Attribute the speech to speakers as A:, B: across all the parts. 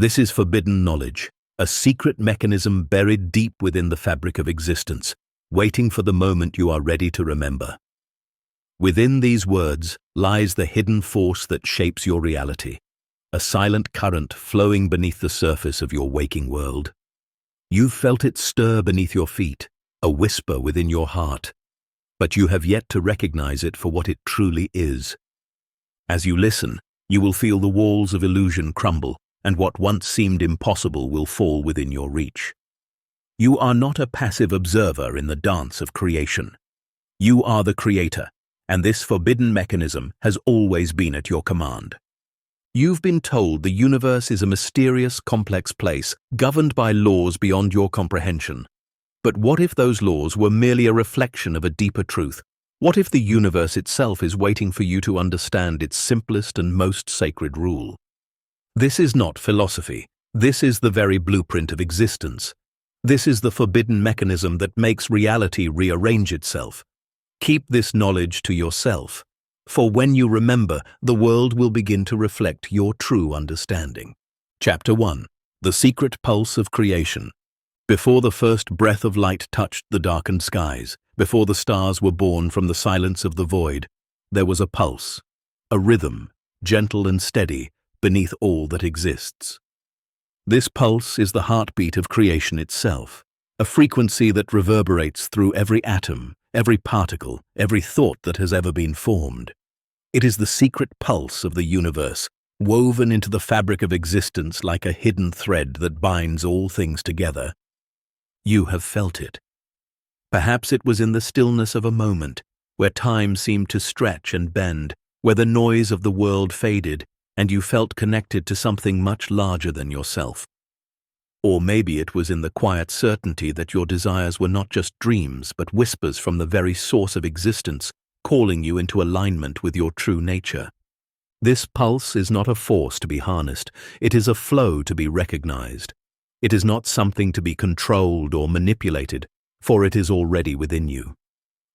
A: This is forbidden knowledge, a secret mechanism buried deep within the fabric of existence, waiting for the moment you are ready to remember. Within these words lies the hidden force that shapes your reality, a silent current flowing beneath the surface of your waking world. You've felt it stir beneath your feet, a whisper within your heart, but you have yet to recognize it for what it truly is. As you listen, you will feel the walls of illusion crumble, and what once seemed impossible will fall within your reach. You are not a passive observer in the dance of creation. You are the creator, and this forbidden mechanism has always been at your command. You've been told the universe is a mysterious, complex place, governed by laws beyond your comprehension. But what if those laws were merely a reflection of a deeper truth? What if the universe itself is waiting for you to understand its simplest and most sacred rule? This is not philosophy. This is the very blueprint of existence. This is the forbidden mechanism that makes reality rearrange itself. Keep this knowledge to yourself, for when you remember, the world will begin to reflect your true understanding. Chapter 1. The Secret Pulse of Creation. Before the first breath of light touched the darkened skies, before the stars were born from the silence of the void, there was a pulse, a rhythm, gentle and steady, beneath all that exists. This pulse is the heartbeat of creation itself, a frequency that reverberates through every atom, every particle, every thought that has ever been formed. It is the secret pulse of the universe, woven into the fabric of existence like a hidden thread that binds all things together. You have felt it. Perhaps it was in the stillness of a moment, where time seemed to stretch and bend, where the noise of the world faded, and you felt connected to something much larger than yourself. Or maybe it was in the quiet certainty that your desires were not just dreams, but whispers from the very source of existence, calling you into alignment with your true nature. This pulse is not a force to be harnessed, it is a flow to be recognized. It is not something to be controlled or manipulated, for it is already within you.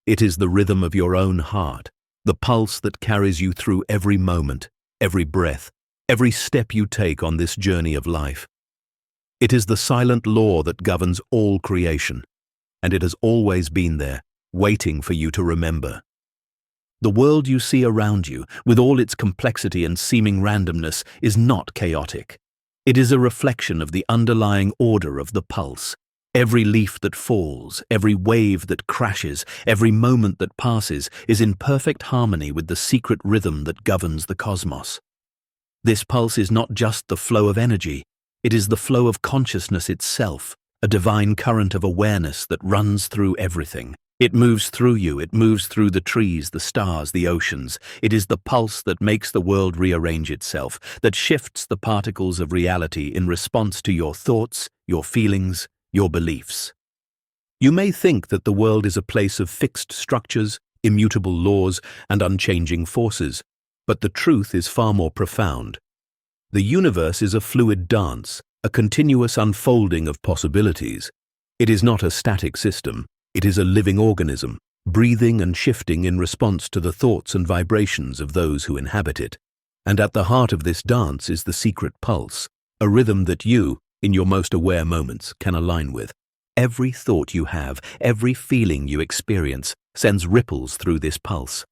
A: It is the rhythm of your own heart, the pulse that carries you through every moment, every breath, every step you take on this journey of life. It is the silent law that governs all creation, and it has always been there, waiting for you to remember. The world you see around you, with all its complexity and seeming randomness, is not chaotic. It is a reflection of the underlying order of the pulse. Every leaf that falls, every wave that crashes, every moment that passes is in perfect harmony with the secret rhythm that governs the cosmos. This pulse is not just the flow of energy, it is the flow of consciousness itself, a divine current of awareness that runs through everything. It moves through you, it moves through the trees, the stars, the oceans. It is the pulse that makes the world rearrange itself, that shifts the particles of reality in response to your thoughts, your feelings, your beliefs. You may think that the world is a place of fixed structures, immutable laws, and unchanging forces, but the truth is far more profound. The universe is a fluid dance, a continuous unfolding of possibilities. It is not a static system, it is a living organism, breathing and shifting in response to the thoughts and vibrations of those who inhabit it. And at the heart of this dance is the secret pulse, a rhythm that you, in your most aware moments, can align with. Every thought you have, every feeling you experience, sends ripples through this pulse.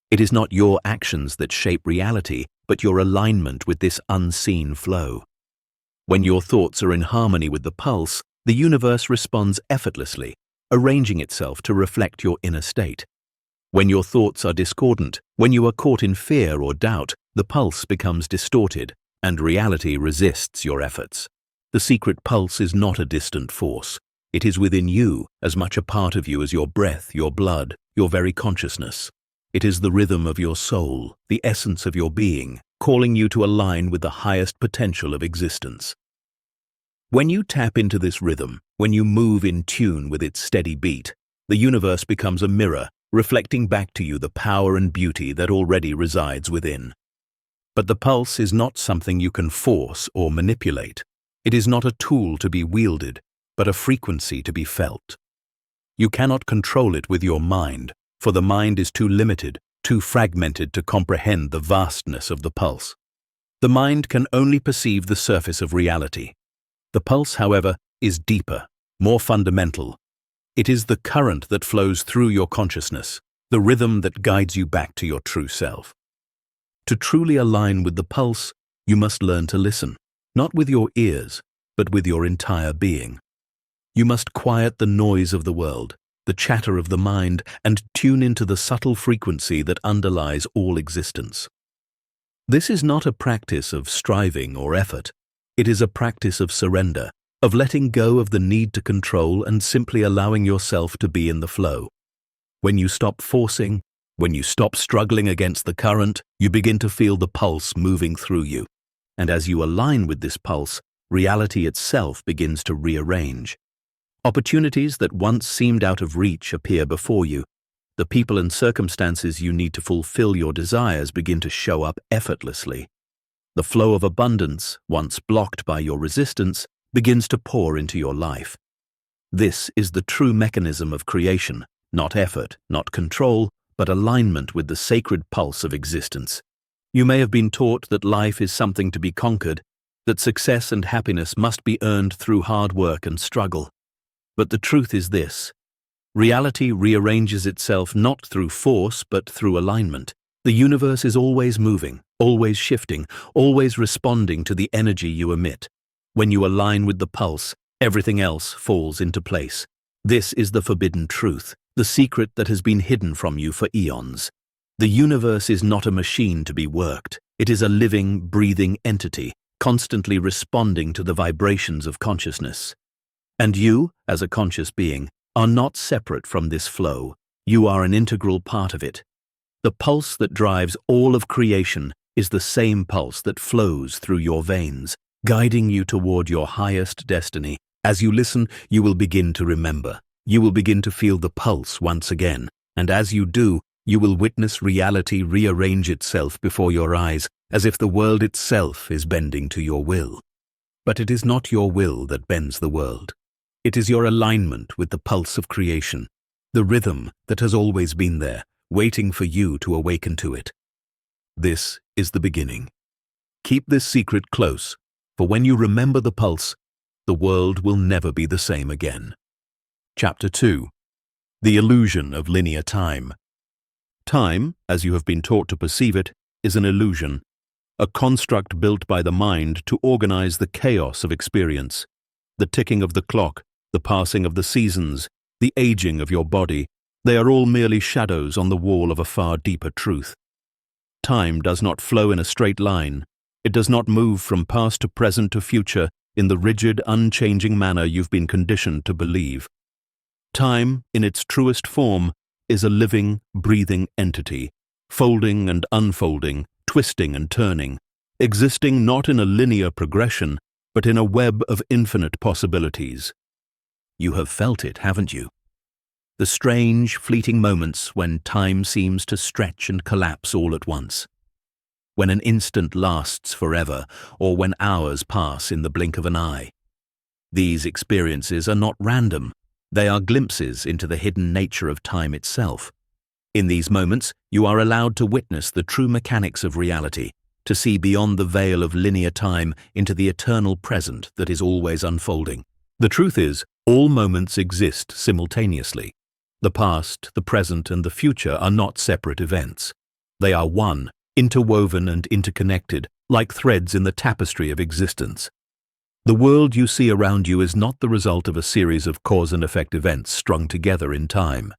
A: It is not your actions that shape reality, but your alignment with this unseen flow. When your thoughts are in harmony with the pulse, the universe responds effortlessly, arranging itself to reflect your inner state. When your thoughts are discordant, when you are caught in fear or doubt, the pulse becomes distorted, and reality resists your efforts. The secret pulse is not a distant force. It is within you, as much a part of you as your breath, your blood, your very consciousness. It is the rhythm of your soul, the essence of your being, calling you to align with the highest potential of existence. When you tap into this rhythm, when you move in tune with its steady beat, the universe becomes a mirror, reflecting back to you the power and beauty that already resides within. But the pulse is not something you can force or manipulate. It is not a tool to be wielded, but a frequency to be felt. You cannot control it with your mind, for the mind is too limited, too fragmented to comprehend the vastness of the pulse. The mind can only perceive the surface of reality. The pulse, however, is deeper, more fundamental. It is the current that flows through your consciousness, the rhythm that guides you back to your true self. To truly align with the pulse, you must learn to listen, not with your ears, but with your entire being. You must quiet the noise of the world, the chatter of the mind, and tune into the subtle frequency that underlies all existence. This is not a practice of striving or effort. It is a practice of surrender, of letting go of the need to control and simply allowing yourself to be in the flow. When you stop forcing, when you stop struggling against the current, you begin to feel the pulse moving through you. And as you align with this pulse, reality itself begins to rearrange. Opportunities that once seemed out of reach appear before you. The people and circumstances you need to fulfill your desires begin to show up effortlessly. The flow of abundance, once blocked by your resistance, begins to pour into your life. This is the true mechanism of creation, not effort, not control, but alignment with the sacred pulse of existence. You may have been taught that life is something to be conquered, that success and happiness must be earned through hard work and struggle. But the truth is this: reality rearranges itself not through force, but through alignment. The universe is always moving, always shifting, always responding to the energy you emit. When you align with the pulse, everything else falls into place. This is the forbidden truth, the secret that has been hidden from you for eons. The universe is not a machine to be worked. It is a living, breathing entity, constantly responding to the vibrations of consciousness. And you, as a conscious being, are not separate from this flow. You are an integral part of it. The pulse that drives all of creation is the same pulse that flows through your veins, guiding you toward your highest destiny. As you listen, you will begin to remember. You will begin to feel the pulse once again, and as you do, you will witness reality rearrange itself before your eyes, as if the world itself is bending to your will. But it is not your will that bends the world. It is your alignment with the pulse of creation, the rhythm that has always been there, waiting for you to awaken to it. This is the beginning. Keep this secret close, for when you remember the pulse, the world will never be the same again. Chapter 2. The Illusion of Linear Time. Time, as you have been taught to perceive it, is an illusion, a construct built by the mind to organize the chaos of experience. The ticking of the clock, the passing of the seasons, the aging of your body, they are all merely shadows on the wall of a far deeper truth. Time does not flow in a straight line. It does not move from past to present to future in the rigid, unchanging manner you've been conditioned to believe. Time, in its truest form, is a living, breathing entity, folding and unfolding, twisting and turning, existing not in a linear progression, but in a web of infinite possibilities. You have felt it, haven't you? The strange, fleeting moments when time seems to stretch and collapse all at once. When an instant lasts forever, or when hours pass in the blink of an eye. These experiences are not random. They are glimpses into the hidden nature of time itself. In these moments, you are allowed to witness the true mechanics of reality, to see beyond the veil of linear time into the eternal present that is always unfolding. The truth is, all moments exist simultaneously. The past, the present, and the future are not separate events. They are one, interwoven and interconnected, like threads in the tapestry of existence. The world you see around you is not the result of a series of cause and effect events strung together in time.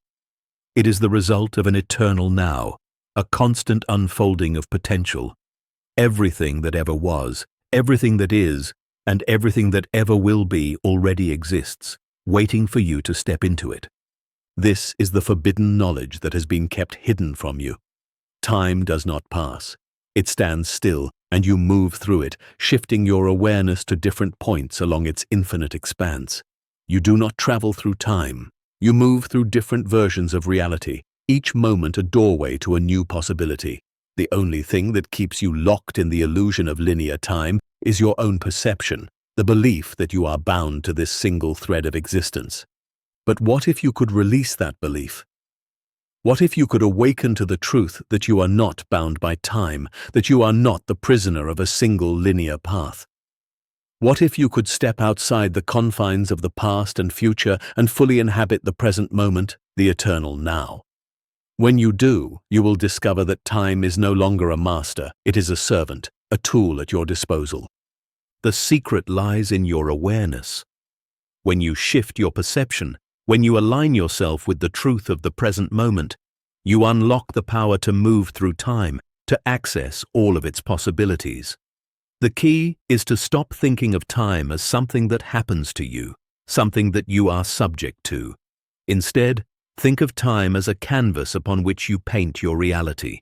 A: It is the result of an eternal now, a constant unfolding of potential. Everything that ever was, everything that is, and everything that ever will be already exists, waiting for you to step into it. This is the forbidden knowledge that has been kept hidden from you. Time does not pass. It stands still, and you move through it, shifting your awareness to different points along its infinite expanse. You do not travel through time. You move through different versions of reality, each moment a doorway to a new possibility. The only thing that keeps you locked in the illusion of linear time is your own perception, the belief that you are bound to this single thread of existence. But what if you could release that belief? What if you could awaken to the truth that you are not bound by time, that you are not the prisoner of a single linear path? What if you could step outside the confines of the past and future and fully inhabit the present moment, the eternal now? When you do, you will discover that time is no longer a master, it is a servant, a tool at your disposal. The secret lies in your awareness. When you shift your perception, when you align yourself with the truth of the present moment, you unlock the power to move through time, to access all of its possibilities. The key is to stop thinking of time as something that happens to you, something that you are subject to. Instead, think of time as a canvas upon which you paint your reality.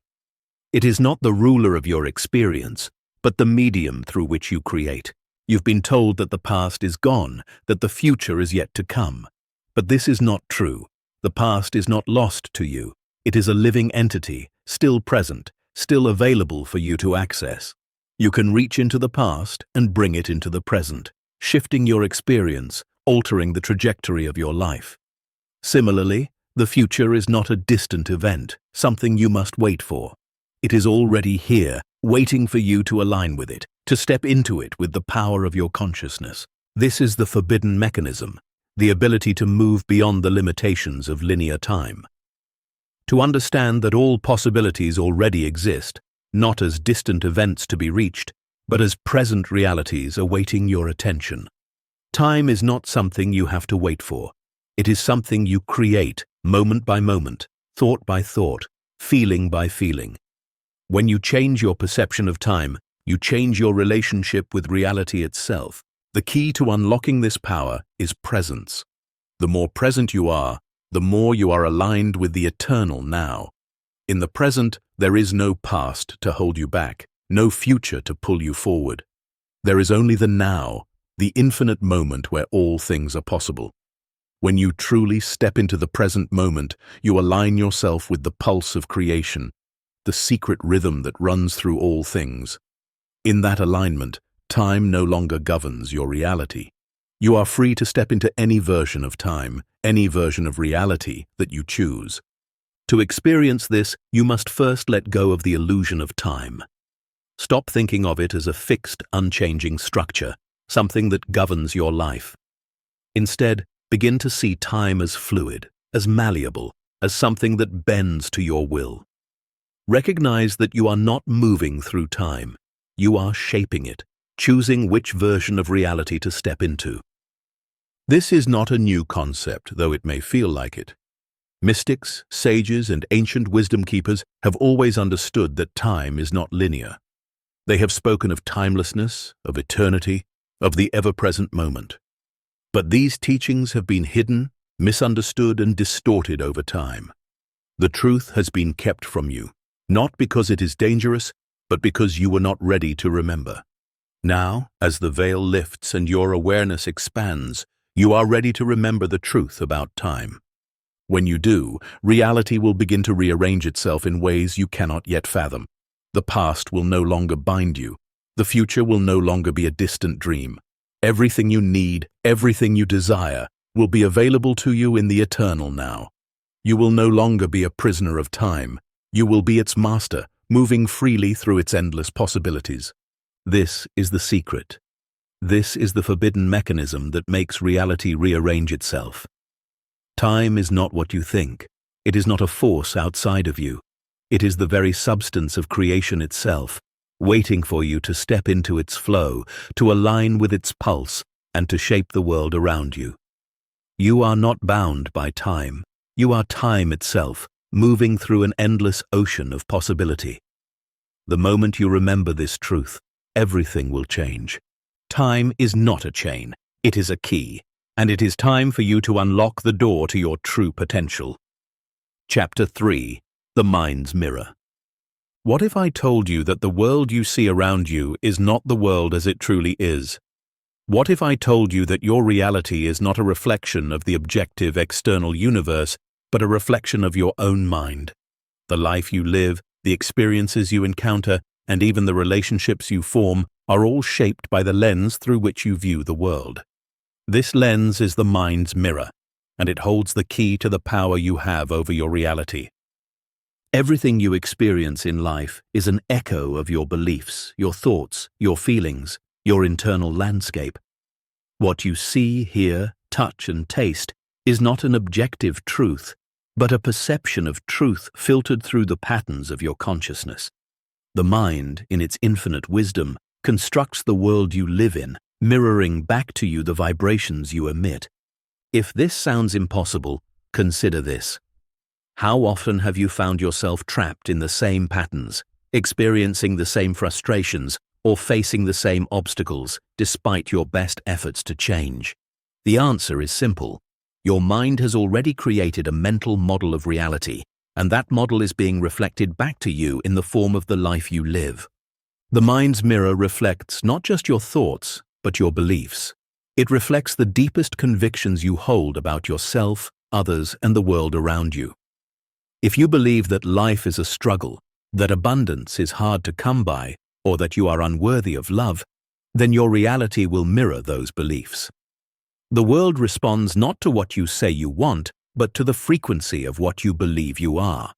A: It is not the ruler of your experience, but the medium through which you create. You've been told that the past is gone, that the future is yet to come. But this is not true. The past is not lost to you. It is a living entity, still present, still available for you to access. You can reach into the past and bring it into the present, shifting your experience, altering the trajectory of your life. Similarly, the future is not a distant event, something you must wait for. It is already here, waiting for you to align with it, to step into it with the power of your consciousness. This is the forbidden mechanism, the ability to move beyond the limitations of linear time. To understand that all possibilities already exist, not as distant events to be reached, but as present realities awaiting your attention. Time is not something you have to wait for. It is something you create, moment by moment, thought by thought, feeling by feeling. When you change your perception of time, you change your relationship with reality itself. The key to unlocking this power is presence. The more present you are, the more you are aligned with the eternal now. In the present, there is no past to hold you back, no future to pull you forward. There is only the now, the infinite moment where all things are possible. When you truly step into the present moment, you align yourself with the pulse of creation, the secret rhythm that runs through all things. In that alignment, time no longer governs your reality. You are free to step into any version of time, any version of reality that you choose. To experience this, you must first let go of the illusion of time. Stop thinking of it as a fixed, unchanging structure, something that governs your life. Instead, begin to see time as fluid, as malleable, as something that bends to your will. Recognize that you are not moving through time. You are shaping it, choosing which version of reality to step into. This is not a new concept, though it may feel like it. Mystics, sages, and ancient wisdom keepers have always understood that time is not linear. They have spoken of timelessness, of eternity, of the ever-present moment. But these teachings have been hidden, misunderstood, and distorted over time. The truth has been kept from you, not because it is dangerous, but because you were not ready to remember. Now, as the veil lifts and your awareness expands, you are ready to remember the truth about time. When you do, reality will begin to rearrange itself in ways you cannot yet fathom. The past will no longer bind you. The future will no longer be a distant dream. Everything you need, everything you desire, will be available to you in the eternal now. You will no longer be a prisoner of time. You will be its master, moving freely through its endless possibilities. This is the secret. This is the forbidden mechanism that makes reality rearrange itself. Time is not what you think. It is not a force outside of you. It is the very substance of creation itself, waiting for you to step into its flow, to align with its pulse, and to shape the world around you. You are not bound by time. You are time itself, moving through an endless ocean of possibility. The moment you remember this truth, everything will change. Time is not a chain, it is a key, and it is time for you to unlock the door to your true potential. Chapter 3: The Mind's Mirror. What if I told you that the world you see around you is not the world as it truly is? What if I told you that your reality is not a reflection of the objective external universe, but a reflection of your own mind? The life you live, the experiences you encounter, and even the relationships you form are all shaped by the lens through which you view the world. This lens is the mind's mirror, and it holds the key to the power you have over your reality. Everything you experience in life is an echo of your beliefs, your thoughts, your feelings, your internal landscape. What you see, hear, touch, and taste is not an objective truth, but a perception of truth filtered through the patterns of your consciousness. The mind, in its infinite wisdom, constructs the world you live in, mirroring back to you the vibrations you emit. If this sounds impossible, consider this. How often have you found yourself trapped in the same patterns, experiencing the same frustrations, or facing the same obstacles, despite your best efforts to change? The answer is simple. Your mind has already created a mental model of reality, and that model is being reflected back to you in the form of the life you live. The mind's mirror reflects not just your thoughts, but your beliefs. It reflects the deepest convictions you hold about yourself, others, and the world around you. If you believe that life is a struggle, that abundance is hard to come by, or that you are unworthy of love, then your reality will mirror those beliefs. The world responds not to what you say you want, but to the frequency of what you believe you are.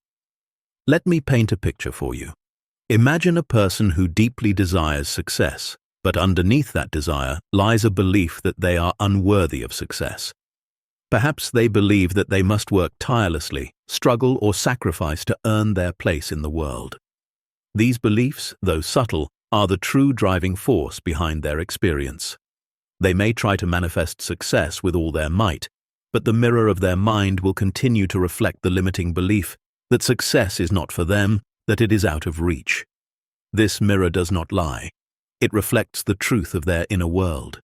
A: Let me paint a picture for you. Imagine a person who deeply desires success, but underneath that desire lies a belief that they are unworthy of success. Perhaps they believe that they must work tirelessly, struggle, or sacrifice to earn their place in the world. These beliefs, though subtle, are the true driving force behind their experience. They may try to manifest success with all their might, but the mirror of their mind will continue to reflect the limiting belief that success is not for them, that it is out of reach. This mirror does not lie. It reflects the truth of their inner world.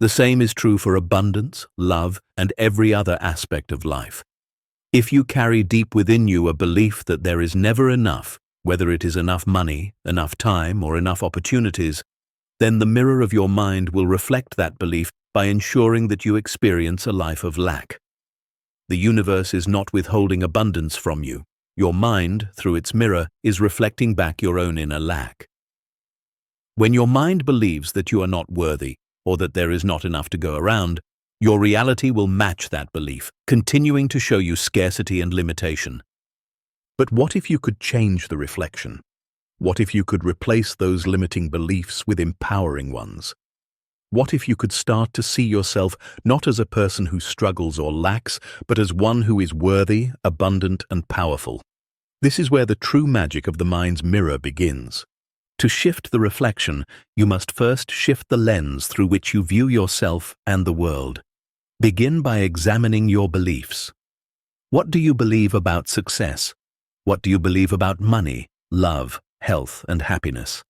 A: The same is true for abundance, love, and every other aspect of life. If you carry deep within you a belief that there is never enough, whether it is enough money, enough time, or enough opportunities, then the mirror of your mind will reflect that belief by ensuring that you experience a life of lack. The universe is not withholding abundance from you. Your mind, through its mirror, is reflecting back your own inner lack. When your mind believes that you are not worthy, or that there is not enough to go around, your reality will match that belief, continuing to show you scarcity and limitation. But what if you could change the reflection? What if you could replace those limiting beliefs with empowering ones? What if you could start to see yourself not as a person who struggles or lacks, but as one who is worthy, abundant, and powerful? This is where the true magic of the mind's mirror begins. To shift the reflection, you must first shift the lens through which you view yourself and the world. Begin by examining your beliefs. What do you believe about success? What do you believe about money, love, health, and happiness?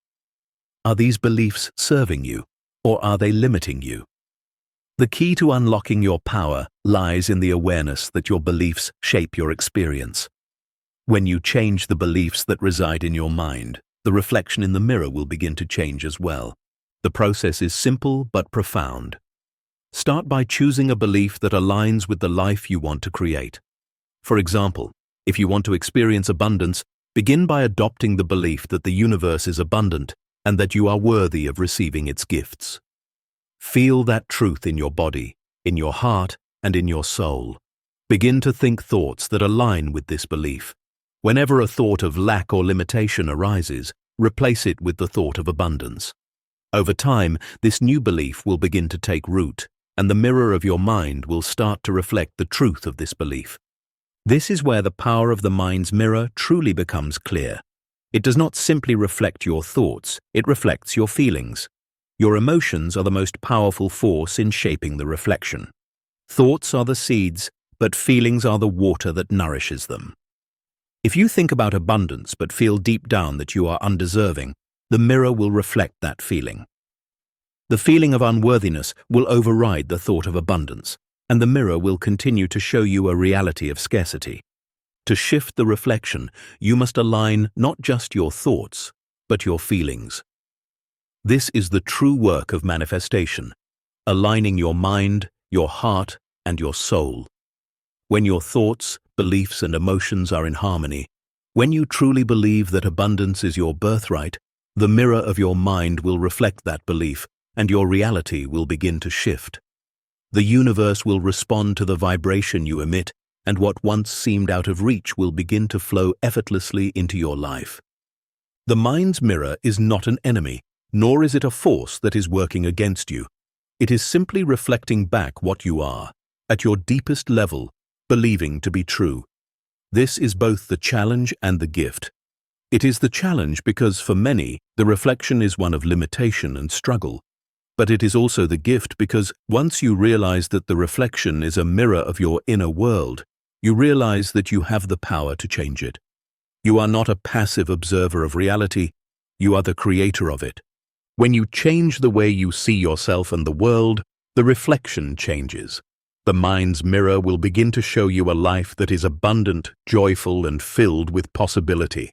A: Are these beliefs serving you, or are they limiting you? The key to unlocking your power lies in the awareness that your beliefs shape your experience. When you change the beliefs that reside in your mind, the reflection in the mirror will begin to change as well. The process is simple but profound. Start by choosing a belief that aligns with the life you want to create. For example, if you want to experience abundance, begin by adopting the belief that the universe is abundant and that you are worthy of receiving its gifts. Feel that truth in your body, in your heart, and in your soul. Begin to think thoughts that align with this belief. Whenever a thought of lack or limitation arises, replace it with the thought of abundance. Over time, this new belief will begin to take root, and the mirror of your mind will start to reflect the truth of this belief. This is where the power of the mind's mirror truly becomes clear. It does not simply reflect your thoughts, it reflects your feelings. Your emotions are the most powerful force in shaping the reflection. Thoughts are the seeds, but feelings are the water that nourishes them. If you think about abundance but feel deep down that you are undeserving, the mirror will reflect that feeling. The feeling of unworthiness will override the thought of abundance, and the mirror will continue to show you a reality of scarcity. To shift the reflection, you must align not just your thoughts, but your feelings. This is the true work of manifestation, aligning your mind, your heart, and your soul. When your thoughts, beliefs, and emotions are in harmony, when you truly believe that abundance is your birthright, the mirror of your mind will reflect that belief, and your reality will begin to shift. The universe will respond to the vibration you emit, and what once seemed out of reach will begin to flow effortlessly into your life. The mind's mirror is not an enemy, nor is it a force that is working against you. It is simply reflecting back what you are, at your deepest level, believing to be true. This is both the challenge and the gift. It is the challenge because, for many, the reflection is one of limitation and struggle. But it is also the gift because once you realize that the reflection is a mirror of your inner world, you realize that you have the power to change it. You are not a passive observer of reality, you are the creator of it. When you change the way you see yourself and the world, the reflection changes. The mind's mirror will begin to show you a life that is abundant, joyful, and filled with possibility.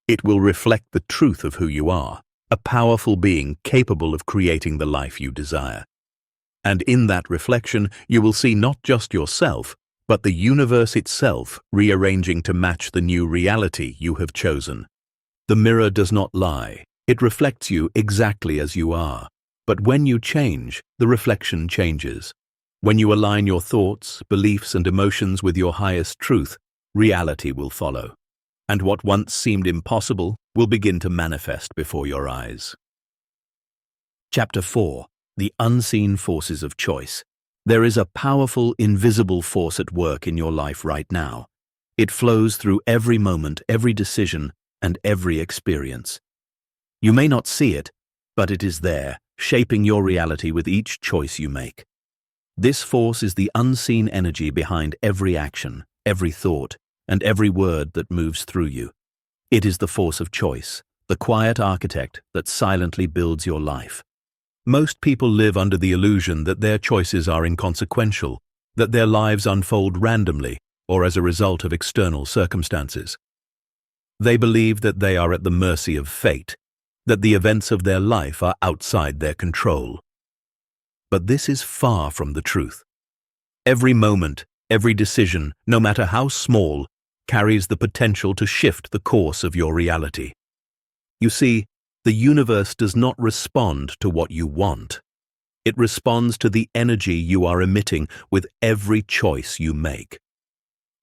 A: It will reflect the truth of who you are, a powerful being capable of creating the life you desire. And in that reflection, you will see not just yourself, but the universe itself rearranging to match the new reality you have chosen. The mirror does not lie. It reflects you exactly as you are. But when you change, the reflection changes. When you align your thoughts, beliefs, and emotions with your highest truth, reality will follow. And what once seemed impossible will begin to manifest before your eyes. Chapter 4. The Unseen Forces of Choice. There is a powerful, invisible force at work in your life right now. It flows through every moment, every decision, and every experience. You may not see it, but it is there, shaping your reality with each choice you make. This force is the unseen energy behind every action, every thought, and every word that moves through you. It is the force of choice, the quiet architect that silently builds your life. Most people live under the illusion that their choices are inconsequential, that their lives unfold randomly or as a result of external circumstances. They believe that they are at the mercy of fate, that the events of their life are outside their control. But this is far from the truth. Every moment, every decision, no matter how small, carries the potential to shift the course of your reality. You see, the universe does not respond to what you want. It responds to the energy you are emitting with every choice you make.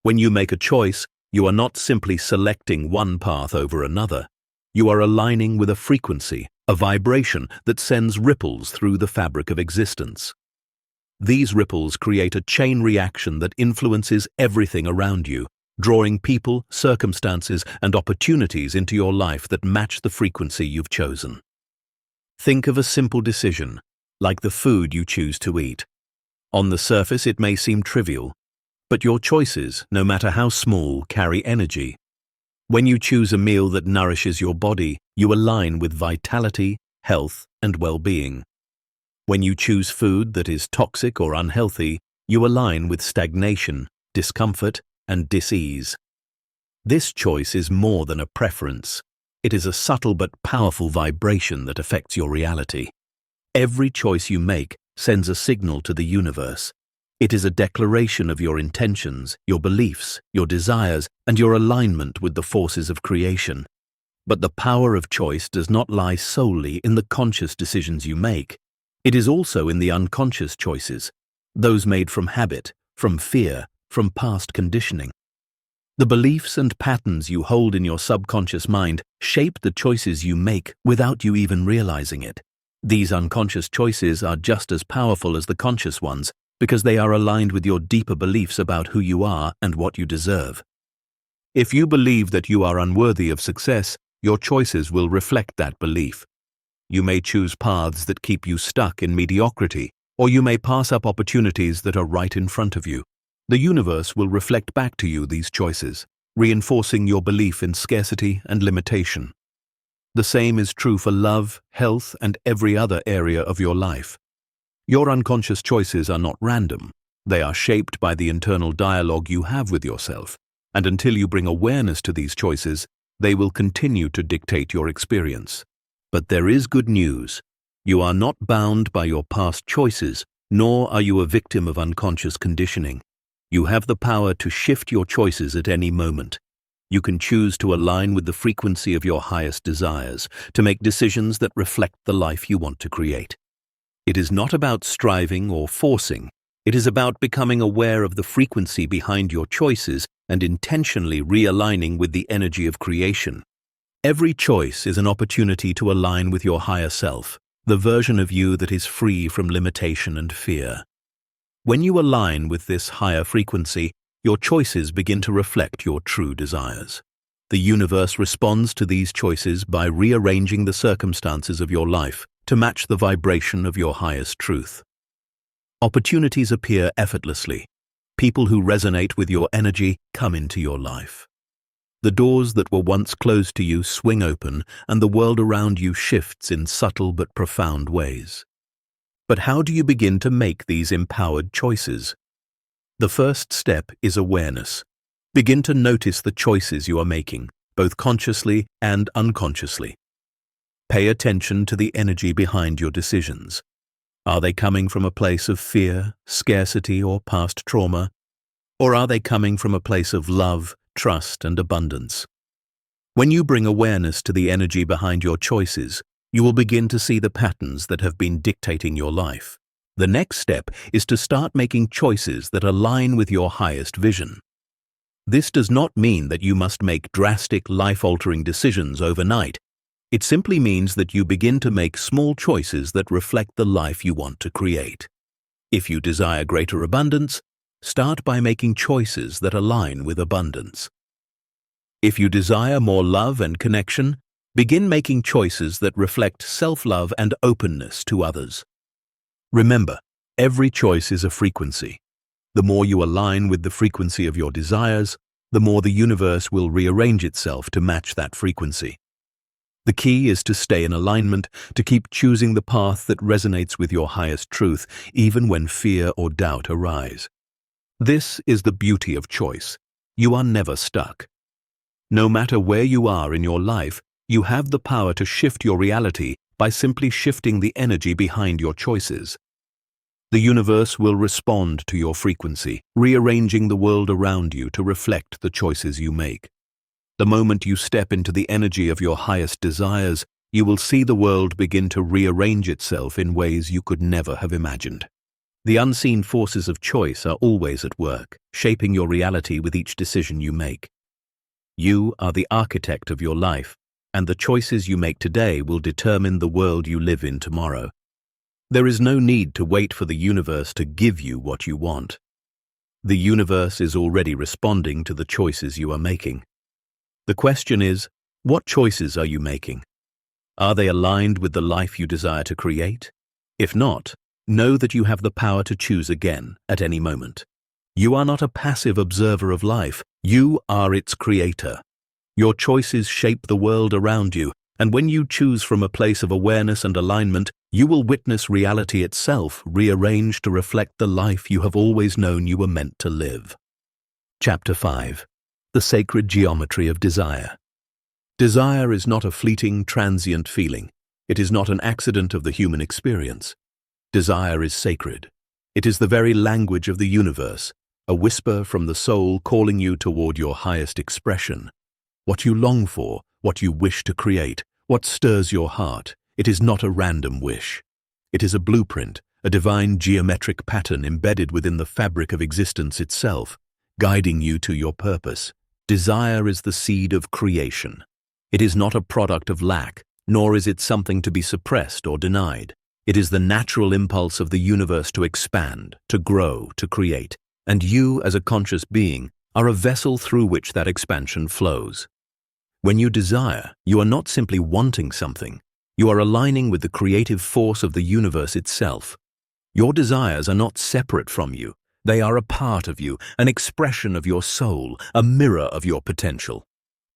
A: When you make a choice, you are not simply selecting one path over another. You are aligning with a frequency, a vibration that sends ripples through the fabric of existence. These ripples create a chain reaction that influences everything around you, drawing people, circumstances, and opportunities into your life that match the frequency you've chosen. Think of a simple decision, like the food you choose to eat. On the surface, it may seem trivial, but your choices, no matter how small, carry energy. When you choose a meal that nourishes your body, you align with vitality, health, and well-being. When you choose food that is toxic or unhealthy, you align with stagnation, discomfort, and dis-ease. This choice is more than a preference. It is a subtle but powerful vibration that affects your reality. Every choice you make sends a signal to the universe. It is a declaration of your intentions, your beliefs, your desires, and your alignment with the forces of creation. But the power of choice does not lie solely in the conscious decisions you make. It is also in the unconscious choices, those made from habit, from fear, from past conditioning. The beliefs and patterns you hold in your subconscious mind shape the choices you make without you even realizing it. These unconscious choices are just as powerful as the conscious ones because they are aligned with your deeper beliefs about who you are and what you deserve. If you believe that you are unworthy of success, your choices will reflect that belief. You may choose paths that keep you stuck in mediocrity, or you may pass up opportunities that are right in front of you. The universe will reflect back to you these choices, reinforcing your belief in scarcity and limitation. The same is true for love, health, and every other area of your life. Your unconscious choices are not random. They are shaped by the internal dialogue you have with yourself, and until you bring awareness to these choices, they will continue to dictate your experience. But there is good news. You are not bound by your past choices, nor are you a victim of unconscious conditioning. You have the power to shift your choices at any moment. You can choose to align with the frequency of your highest desires, to make decisions that reflect the life you want to create. It is not about striving or forcing. It is about becoming aware of the frequency behind your choices and intentionally realigning with the energy of creation. Every choice is an opportunity to align with your higher self, the version of you that is free from limitation and fear. When you align with this higher frequency, your choices begin to reflect your true desires. The universe responds to these choices by rearranging the circumstances of your life to match the vibration of your highest truth. Opportunities appear effortlessly. People who resonate with your energy come into your life. The doors that were once closed to you swing open, and the world around you shifts in subtle but profound ways. But how do you begin to make these empowered choices? The first step is awareness. Begin to notice the choices you are making, both consciously and unconsciously. Pay attention to the energy behind your decisions. Are they coming from a place of fear, scarcity, or past trauma? Or are they coming from a place of love, trust, and abundance? When you bring awareness to the energy behind your choices, you will begin to see the patterns that have been dictating your life. The next step is to start making choices that align with your highest vision. This does not mean that you must make drastic, life-altering decisions overnight. It simply means that you begin to make small choices that reflect the life you want to create. If you desire greater abundance, start by making choices that align with abundance. If you desire more love and connection, begin making choices that reflect self-love and openness to others. Remember, every choice is a frequency. The more you align with the frequency of your desires, the more the universe will rearrange itself to match that frequency. The key is to stay in alignment, to keep choosing the path that resonates with your highest truth, even when fear or doubt arise. This is the beauty of choice. You are never stuck. No matter where you are in your life, you have the power to shift your reality by simply shifting the energy behind your choices. The universe will respond to your frequency, rearranging the world around you to reflect the choices you make. The moment you step into the energy of your highest desires, you will see the world begin to rearrange itself in ways you could never have imagined. The unseen forces of choice are always at work, shaping your reality with each decision you make. You are the architect of your life, and the choices you make today will determine the world you live in tomorrow. There is no need to wait for the universe to give you what you want. The universe is already responding to the choices you are making. The question is, what choices are you making? Are they aligned with the life you desire to create? If not, know that you have the power to choose again at any moment. You are not a passive observer of life. You are its creator. Your choices shape the world around you, and when you choose from a place of awareness and alignment, you will witness reality itself rearranged to reflect the life you have always known you were meant to live. Chapter 5. The Sacred Geometry of Desire. Desire is not a fleeting, transient feeling. It is not an accident of the human experience. Desire is sacred. It is the very language of the universe, a whisper from the soul calling you toward your highest expression. What you long for, what you wish to create, what stirs your heart, it is not a random wish. It is a blueprint, a divine geometric pattern embedded within the fabric of existence itself, guiding you to your purpose. Desire is the seed of creation. It is not a product of lack, nor is it something to be suppressed or denied. It is the natural impulse of the universe to expand, to grow, to create, and you, as a conscious being, are a vessel through which that expansion flows. When you desire, you are not simply wanting something. You are aligning with the creative force of the universe itself. Your desires are not separate from you. They are a part of you, an expression of your soul, a mirror of your potential.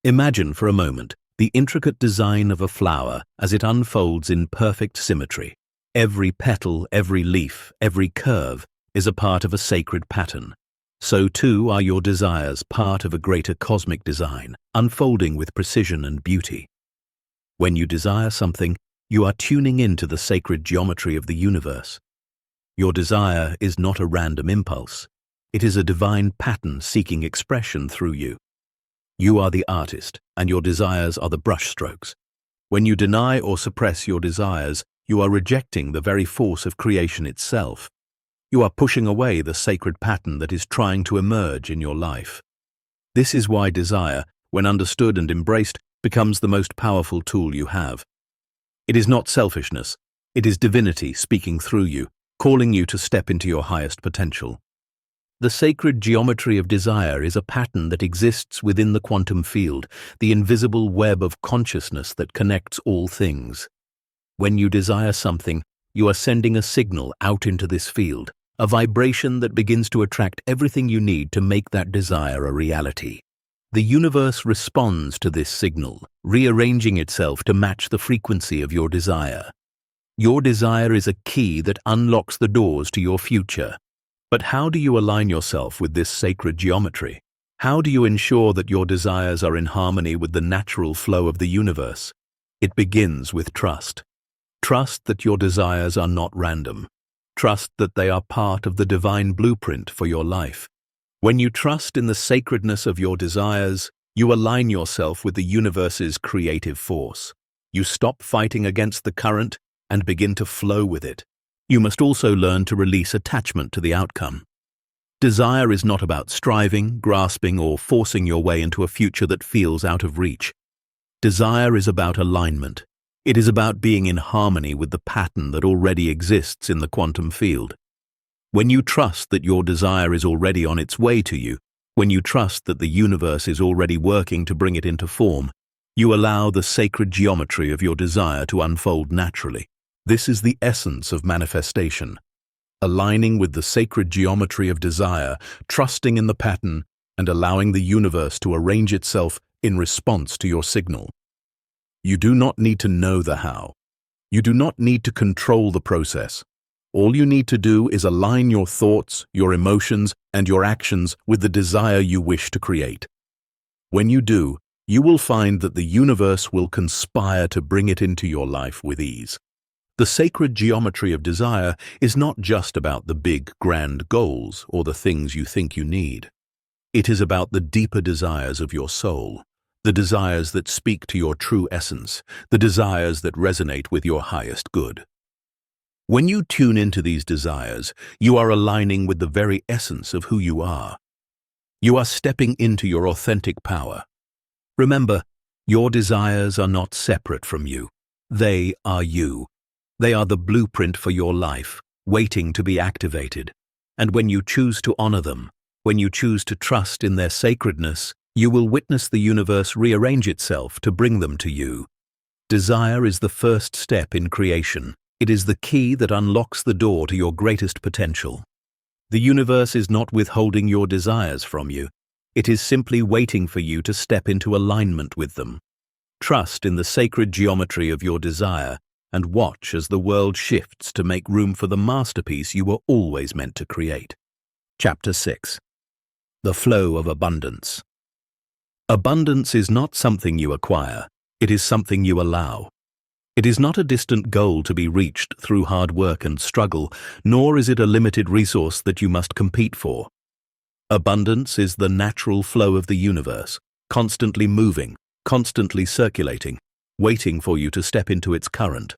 A: Imagine for a moment the intricate design of a flower as it unfolds in perfect symmetry. Every petal, every leaf, every curve is a part of a sacred pattern. So too are your desires part of a greater cosmic design, unfolding with precision and beauty. When you desire something, you are tuning into the sacred geometry of the universe. Your desire is not a random impulse. It is a divine pattern seeking expression through you. You are the artist, and your desires are the brushstrokes. When you deny or suppress your desires, you are rejecting the very force of creation itself. You are pushing away the sacred pattern that is trying to emerge in your life. This is why desire, when understood and embraced, becomes the most powerful tool you have. It is not selfishness, it is divinity speaking through you, calling you to step into your highest potential. The sacred geometry of desire is a pattern that exists within the quantum field, the invisible web of consciousness that connects all things. When you desire something, you are sending a signal out into this field, a vibration that begins to attract everything you need to make that desire a reality. The universe responds to this signal, rearranging itself to match the frequency of your desire. Your desire is a key that unlocks the doors to your future. But how do you align yourself with this sacred geometry? How do you ensure that your desires are in harmony with the natural flow of the universe? It begins with trust. Trust that your desires are not random. Trust that they are part of the divine blueprint for your life. When you trust in the sacredness of your desires, you align yourself with the universe's creative force. You stop fighting against the current and begin to flow with it. You must also learn to release attachment to the outcome. Desire is not about striving, grasping, or forcing your way into a future that feels out of reach. Desire is about alignment. It is about being in harmony with the pattern that already exists in the quantum field. When you trust that your desire is already on its way to you, when you trust that the universe is already working to bring it into form, you allow the sacred geometry of your desire to unfold naturally. This is the essence of manifestation. Aligning with the sacred geometry of desire, trusting in the pattern, and allowing the universe to arrange itself in response to your signal. You do not need to know the how. You do not need to control the process. All you need to do is align your thoughts, your emotions, and your actions with the desire you wish to create. When you do, you will find that the universe will conspire to bring it into your life with ease. The sacred geometry of desire is not just about the big, grand goals or the things you think you need. It is about the deeper desires of your soul, the desires that speak to your true essence, the desires that resonate with your highest good. When you tune into these desires, you are aligning with the very essence of who you are. You are stepping into your authentic power. Remember, your desires are not separate from you. They are you. They are the blueprint for your life, waiting to be activated. And when you choose to honor them, when you choose to trust in their sacredness, you will witness the universe rearrange itself to bring them to you. Desire is the first step in creation. It is the key that unlocks the door to your greatest potential. The universe is not withholding your desires from you. It is simply waiting for you to step into alignment with them. Trust in the sacred geometry of your desire and watch as the world shifts to make room for the masterpiece you were always meant to create. Chapter 6. The Flow of Abundance. Abundance is not something you acquire, it is something you allow. It is not a distant goal to be reached through hard work and struggle, nor is it a limited resource that you must compete for. Abundance is the natural flow of the universe, constantly moving, constantly circulating, waiting for you to step into its current.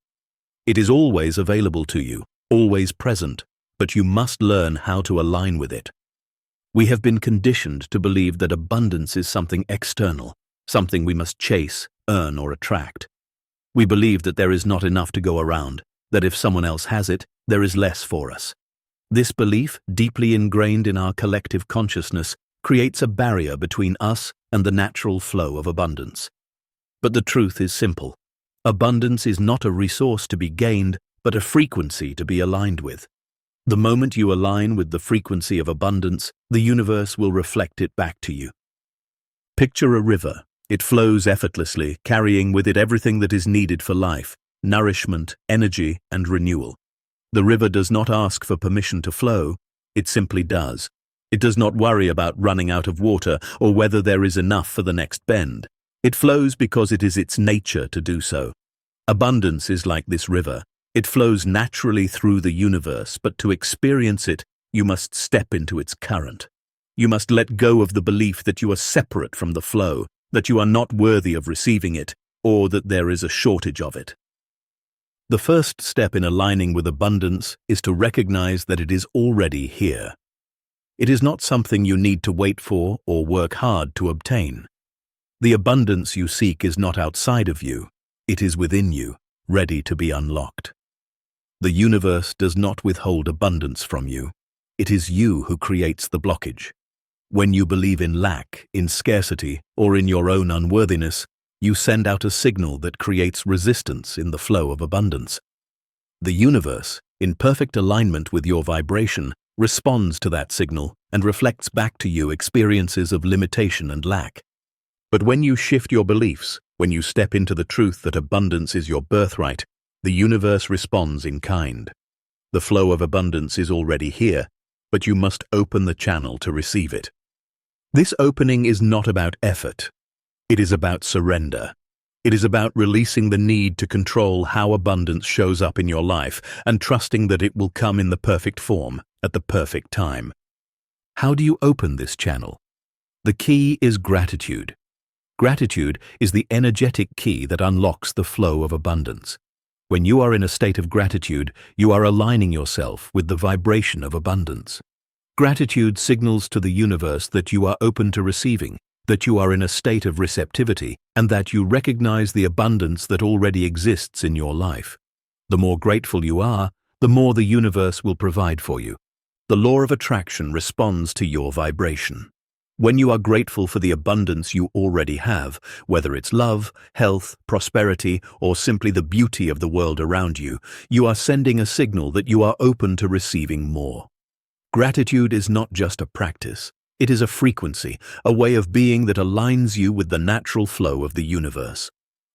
A: It is always available to you, always present, but you must learn how to align with it. We have been conditioned to believe that abundance is something external, something we must chase, earn, or attract. We believe that there is not enough to go around, that if someone else has it, there is less for us. This belief, deeply ingrained in our collective consciousness, creates a barrier between us and the natural flow of abundance. But the truth is simple. Abundance is not a resource to be gained, but a frequency to be aligned with. The moment you align with the frequency of abundance, the universe will reflect it back to you. Picture a river. It flows effortlessly, carrying with it everything that is needed for life, nourishment, energy, and renewal. The river does not ask for permission to flow, it simply does. It does not worry about running out of water or whether there is enough for the next bend. It flows because it is its nature to do so. Abundance is like this river. It flows naturally through the universe, but to experience it, you must step into its current. You must let go of the belief that you are separate from the flow, that you are not worthy of receiving it, or that there is a shortage of it. The first step in aligning with abundance is to recognize that it is already here. It is not something you need to wait for or work hard to obtain. The abundance you seek is not outside of you, it is within you, ready to be unlocked. The universe does not withhold abundance from you. It is you who creates the blockage. When you believe in lack, in scarcity, or in your own unworthiness, you send out a signal that creates resistance in the flow of abundance. The universe, in perfect alignment with your vibration, responds to that signal and reflects back to you experiences of limitation and lack. But when you shift your beliefs, when you step into the truth that abundance is your birthright, the universe responds in kind. The flow of abundance is already here, but you must open the channel to receive it. This opening is not about effort. It is about surrender. It is about releasing the need to control how abundance shows up in your life and trusting that it will come in the perfect form at the perfect time. How do you open this channel? The key is gratitude. Gratitude is the energetic key that unlocks the flow of abundance. When you are in a state of gratitude, you are aligning yourself with the vibration of abundance. Gratitude signals to the universe that you are open to receiving, that you are in a state of receptivity, and that you recognize the abundance that already exists in your life. The more grateful you are, the more the universe will provide for you. The law of attraction responds to your vibration. When you are grateful for the abundance you already have, whether it's love, health, prosperity, or simply the beauty of the world around you, you are sending a signal that you are open to receiving more. Gratitude is not just a practice. It is a frequency, a way of being that aligns you with the natural flow of the universe.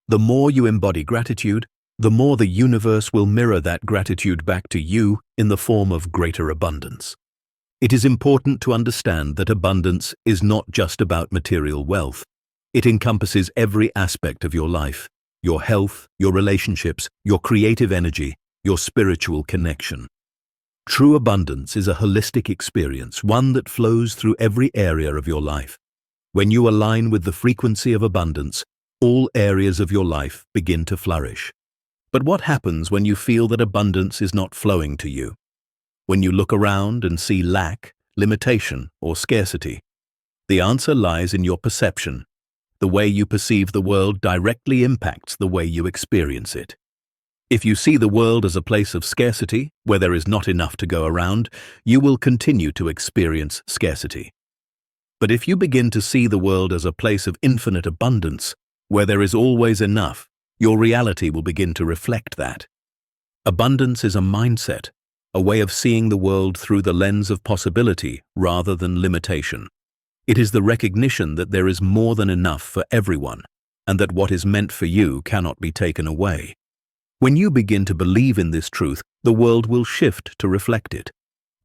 A: The more you embody gratitude, the more the universe will mirror that gratitude back to you in the form of greater abundance. It is important to understand that abundance is not just about material wealth. It encompasses every aspect of your life, your health, your relationships, your creative energy, your spiritual connection. True abundance is a holistic experience, one that flows through every area of your life. When you align with the frequency of abundance, all areas of your life begin to flourish. But what happens when you feel that abundance is not flowing to you? When you look around and see lack, limitation, or scarcity? The answer lies in your perception. The way you perceive the world directly impacts the way you experience it. If you see the world as a place of scarcity, where there is not enough to go around, you will continue to experience scarcity. But if you begin to see the world as a place of infinite abundance, where there is always enough, your reality will begin to reflect that. Abundance is a mindset, a way of seeing the world through the lens of possibility rather than limitation. It is the recognition that there is more than enough for everyone, and that what is meant for you cannot be taken away. When you begin to believe in this truth, the world will shift to reflect it.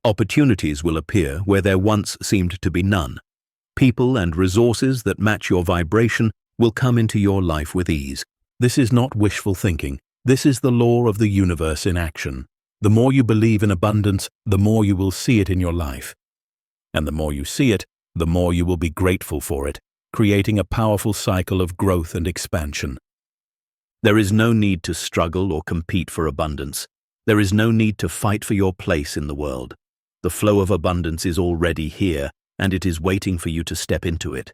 A: Opportunities will appear where there once seemed to be none. People and resources that match your vibration will come into your life with ease. This is not wishful thinking. This is the law of the universe in action. The more you believe in abundance, the more you will see it in your life. And the more you see it, the more you will be grateful for it, creating a powerful cycle of growth and expansion. There is no need to struggle or compete for abundance. There is no need to fight for your place in the world. The flow of abundance is already here, and it is waiting for you to step into it.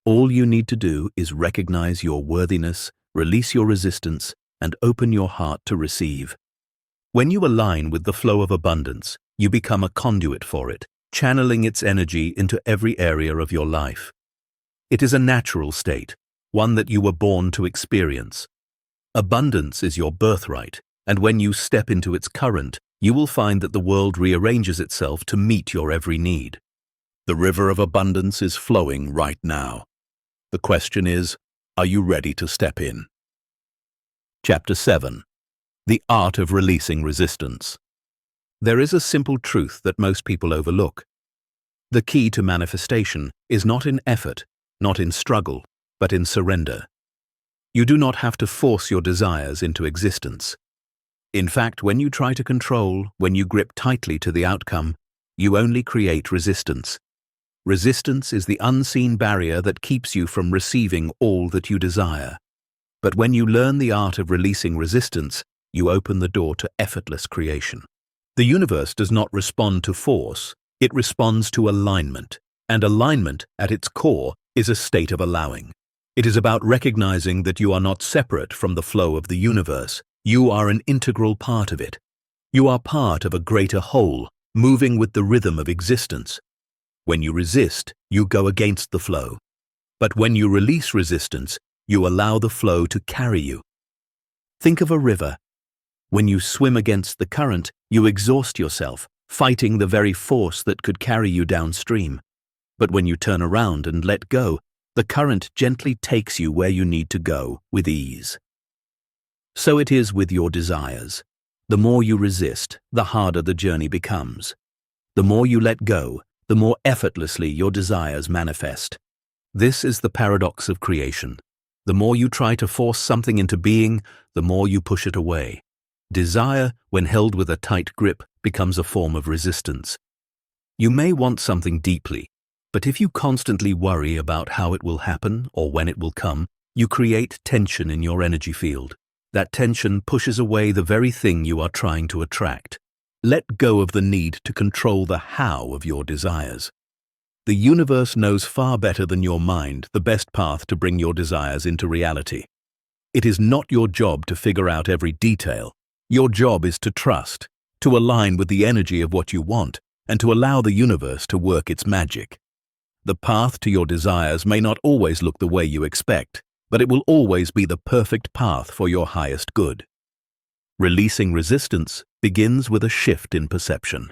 A: All you need to do is recognize your worthiness, release your resistance, and open your heart to receive. When you align with the flow of abundance, you become a conduit for it, channeling its energy into every area of your life. It is a natural state, one that you were born to experience. Abundance is your birthright, and when you step into its current, you will find that the world rearranges itself to meet your every need. The river of abundance is flowing right now. The question is, are you ready to step in? Chapter 7. The Art of Releasing Resistance. There is a simple truth that most people overlook. The key to manifestation is not in effort, not in struggle, but in surrender. You do not have to force your desires into existence. In fact, when you try to control, when you grip tightly to the outcome, you only create resistance. Resistance is the unseen barrier that keeps you from receiving all that you desire. But when you learn the art of releasing resistance, you open the door to effortless creation. The universe does not respond to force, it responds to alignment, and alignment, at its core, is a state of allowing. It is about recognizing that you are not separate from the flow of the universe. You are an integral part of it. You are part of a greater whole, moving with the rhythm of existence. When you resist, you go against the flow. But when you release resistance, you allow the flow to carry you. Think of a river. When you swim against the current, you exhaust yourself, fighting the very force that could carry you downstream. But when you turn around and let go, the current gently takes you where you need to go with ease. So it is with your desires. The more you resist, the harder the journey becomes. The more you let go, the more effortlessly your desires manifest. This is the paradox of creation. The more you try to force something into being, the more you push it away. Desire, when held with a tight grip, becomes a form of resistance. You may want something deeply, but if you constantly worry about how it will happen or when it will come, you create tension in your energy field. That tension pushes away the very thing you are trying to attract. Let go of the need to control the how of your desires. The universe knows far better than your mind the best path to bring your desires into reality. It is not your job to figure out every detail. Your job is to trust, to align with the energy of what you want, and to allow the universe to work its magic. The path to your desires may not always look the way you expect, but it will always be the perfect path for your highest good. Releasing resistance begins with a shift in perception.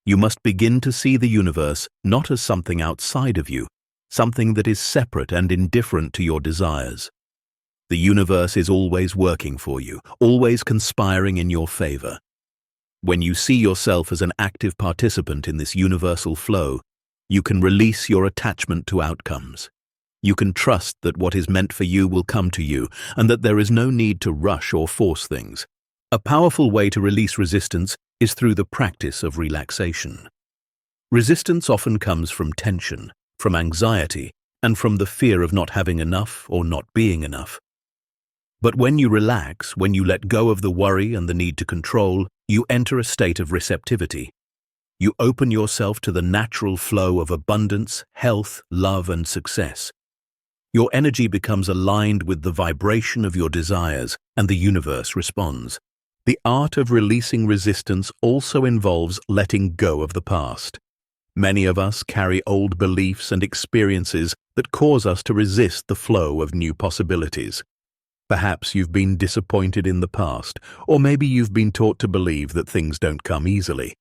A: You must begin to see the universe not as something outside of you, something that is separate and indifferent to your desires. The universe is always working for you, always conspiring in your favor. When you see yourself as an active participant in this universal flow, you can release your attachment to outcomes. You can trust that what is meant for you will come to you, and that there is no need to rush or force things. A powerful way to release resistance is through the practice of relaxation. Resistance often comes from tension, from anxiety, and from the fear of not having enough or not being enough. But when you relax, when you let go of the worry and the need to control, you enter a state of receptivity. You open yourself to the natural flow of abundance, health, love, and success. Your energy becomes aligned with the vibration of your desires, and the universe responds. The art of releasing resistance also involves letting go of the past. Many of us carry old beliefs and experiences that cause us to resist the flow of new possibilities. Perhaps you've been disappointed in the past, or maybe you've been taught to believe that things don't come easily.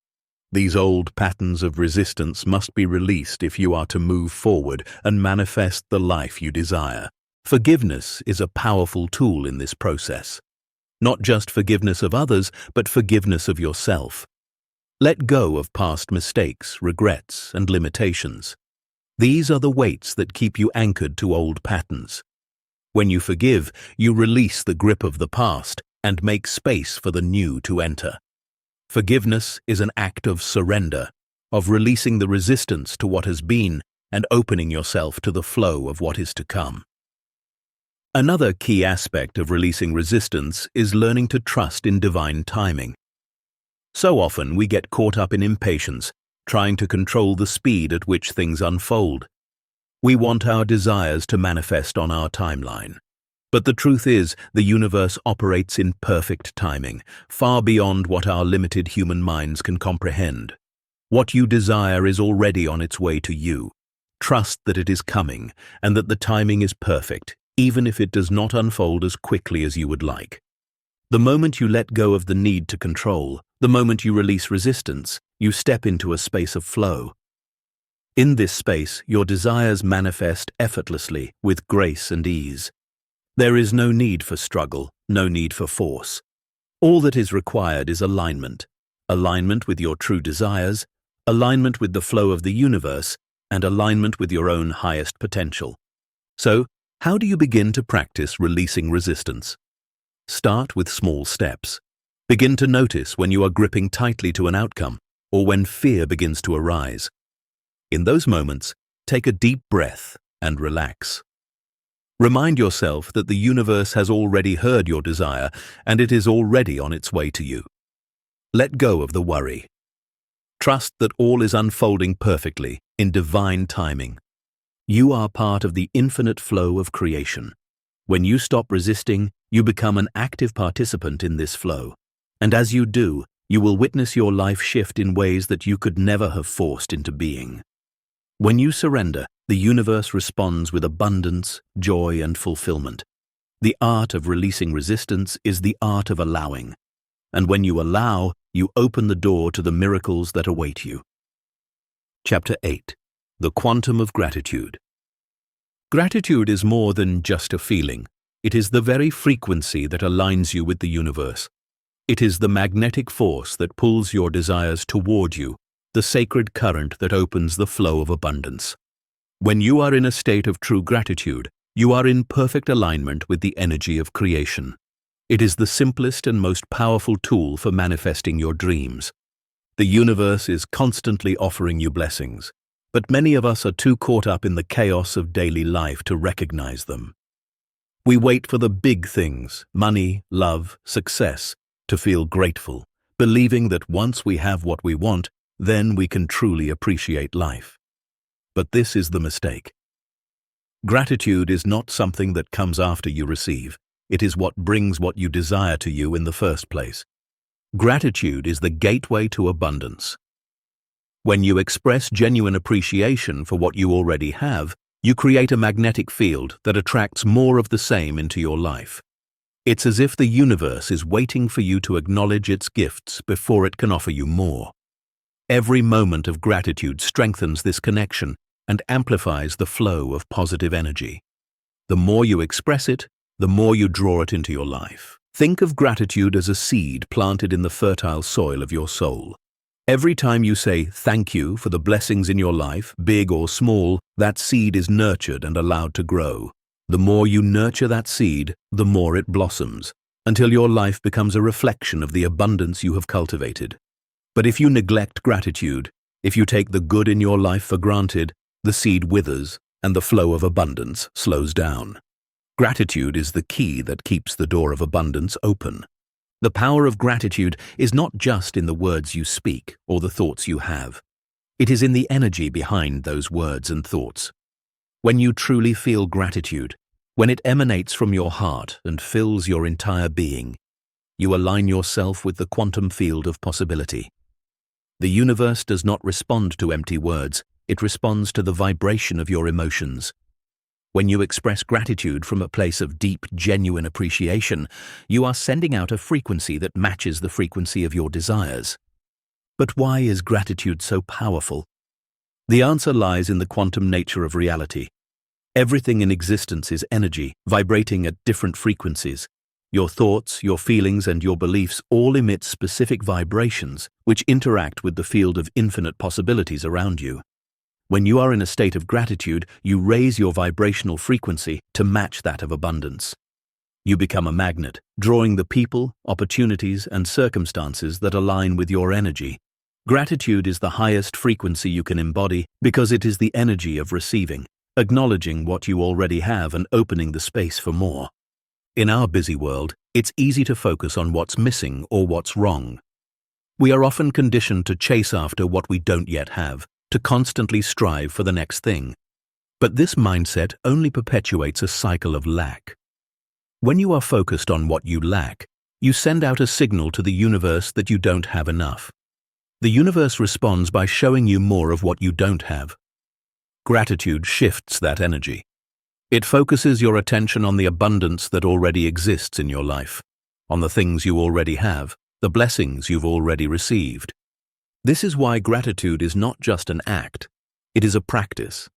A: These old patterns of resistance must be released if you are to move forward and manifest the life you desire. Forgiveness is a powerful tool in this process. Not just forgiveness of others, but forgiveness of yourself. Let go of past mistakes, regrets, and limitations. These are the weights that keep you anchored to old patterns. When you forgive, you release the grip of the past and make space for the new to enter. Forgiveness is an act of surrender, of releasing the resistance to what has been and opening yourself to the flow of what is to come. Another key aspect of releasing resistance is learning to trust in divine timing. So often we get caught up in impatience, trying to control the speed at which things unfold. We want our desires to manifest on our timeline. But the truth is, the universe operates in perfect timing, far beyond what our limited human minds can comprehend. What you desire is already on its way to you. Trust that it is coming, and that the timing is perfect, even if it does not unfold as quickly as you would like. The moment you let go of the need to control, the moment you release resistance, you step into a space of flow. In this space, your desires manifest effortlessly, with grace and ease. There is no need for struggle, no need for force. All that is required is alignment. Alignment with your true desires, alignment with the flow of the universe, and alignment with your own highest potential. So, how do you begin to practice releasing resistance? Start with small steps. Begin to notice when you are gripping tightly to an outcome, or when fear begins to arise. In those moments, take a deep breath and relax. Remind yourself that the universe has already heard your desire and it is already on its way to you. Let go of the worry. Trust that all is unfolding perfectly in divine timing. You are part of the infinite flow of creation. When you stop resisting, you become an active participant in this flow. And as you do, you will witness your life shift in ways that you could never have forced into being. When you surrender, the universe responds with abundance, joy, and fulfillment. The art of releasing resistance is the art of allowing. And when you allow, you open the door to the miracles that await you. Chapter 8. The Quantum of Gratitude. Gratitude is more than just a feeling. It is the very frequency that aligns you with the universe. It is the magnetic force that pulls your desires toward you, the sacred current that opens the flow of abundance. When you are in a state of true gratitude, you are in perfect alignment with the energy of creation. It is the simplest and most powerful tool for manifesting your dreams. The universe is constantly offering you blessings, but many of us are too caught up in the chaos of daily life to recognize them. We wait for the big things, money, love, success, to feel grateful, believing that once we have what we want, then we can truly appreciate life. But this is the mistake. Gratitude is not something that comes after you receive. It is what brings what you desire to you in the first place. Gratitude is the gateway to abundance. When you express genuine appreciation for what you already have, you create a magnetic field that attracts more of the same into your life. It's as if the universe is waiting for you to acknowledge its gifts before it can offer you more. Every moment of gratitude strengthens this connection and amplifies the flow of positive energy. The more you express it, the more you draw it into your life. Think of gratitude as a seed planted in the fertile soil of your soul. Every time you say thank you for the blessings in your life, big or small, that seed is nurtured and allowed to grow. The more you nurture that seed, the more it blossoms, until your life becomes a reflection of the abundance you have cultivated. But if you neglect gratitude, if you take the good in your life for granted, the seed withers and the flow of abundance slows down. Gratitude is the key that keeps the door of abundance open. The power of gratitude is not just in the words you speak or the thoughts you have. It is in the energy behind those words and thoughts. When you truly feel gratitude, when it emanates from your heart and fills your entire being, you align yourself with the quantum field of possibility. The universe does not respond to empty words, it responds to the vibration of your emotions. When you express gratitude from a place of deep, genuine appreciation, you are sending out a frequency that matches the frequency of your desires. But why is gratitude so powerful? The answer lies in the quantum nature of reality. Everything in existence is energy, vibrating at different frequencies. Your thoughts, your feelings, and your beliefs all emit specific vibrations, which interact with the field of infinite possibilities around you. When you are in a state of gratitude, you raise your vibrational frequency to match that of abundance. You become a magnet, drawing the people, opportunities, and circumstances that align with your energy. Gratitude is the highest frequency you can embody because it is the energy of receiving, acknowledging what you already have and opening the space for more. In our busy world, it's easy to focus on what's missing or what's wrong. We are often conditioned to chase after what we don't yet have, to constantly strive for the next thing. But this mindset only perpetuates a cycle of lack. When you are focused on what you lack, you send out a signal to the universe that you don't have enough. The universe responds by showing you more of what you don't have. Gratitude shifts that energy. It focuses your attention on the abundance that already exists in your life, on the things you already have, the blessings you've already received. This is why gratitude is not just an act, it is a practice.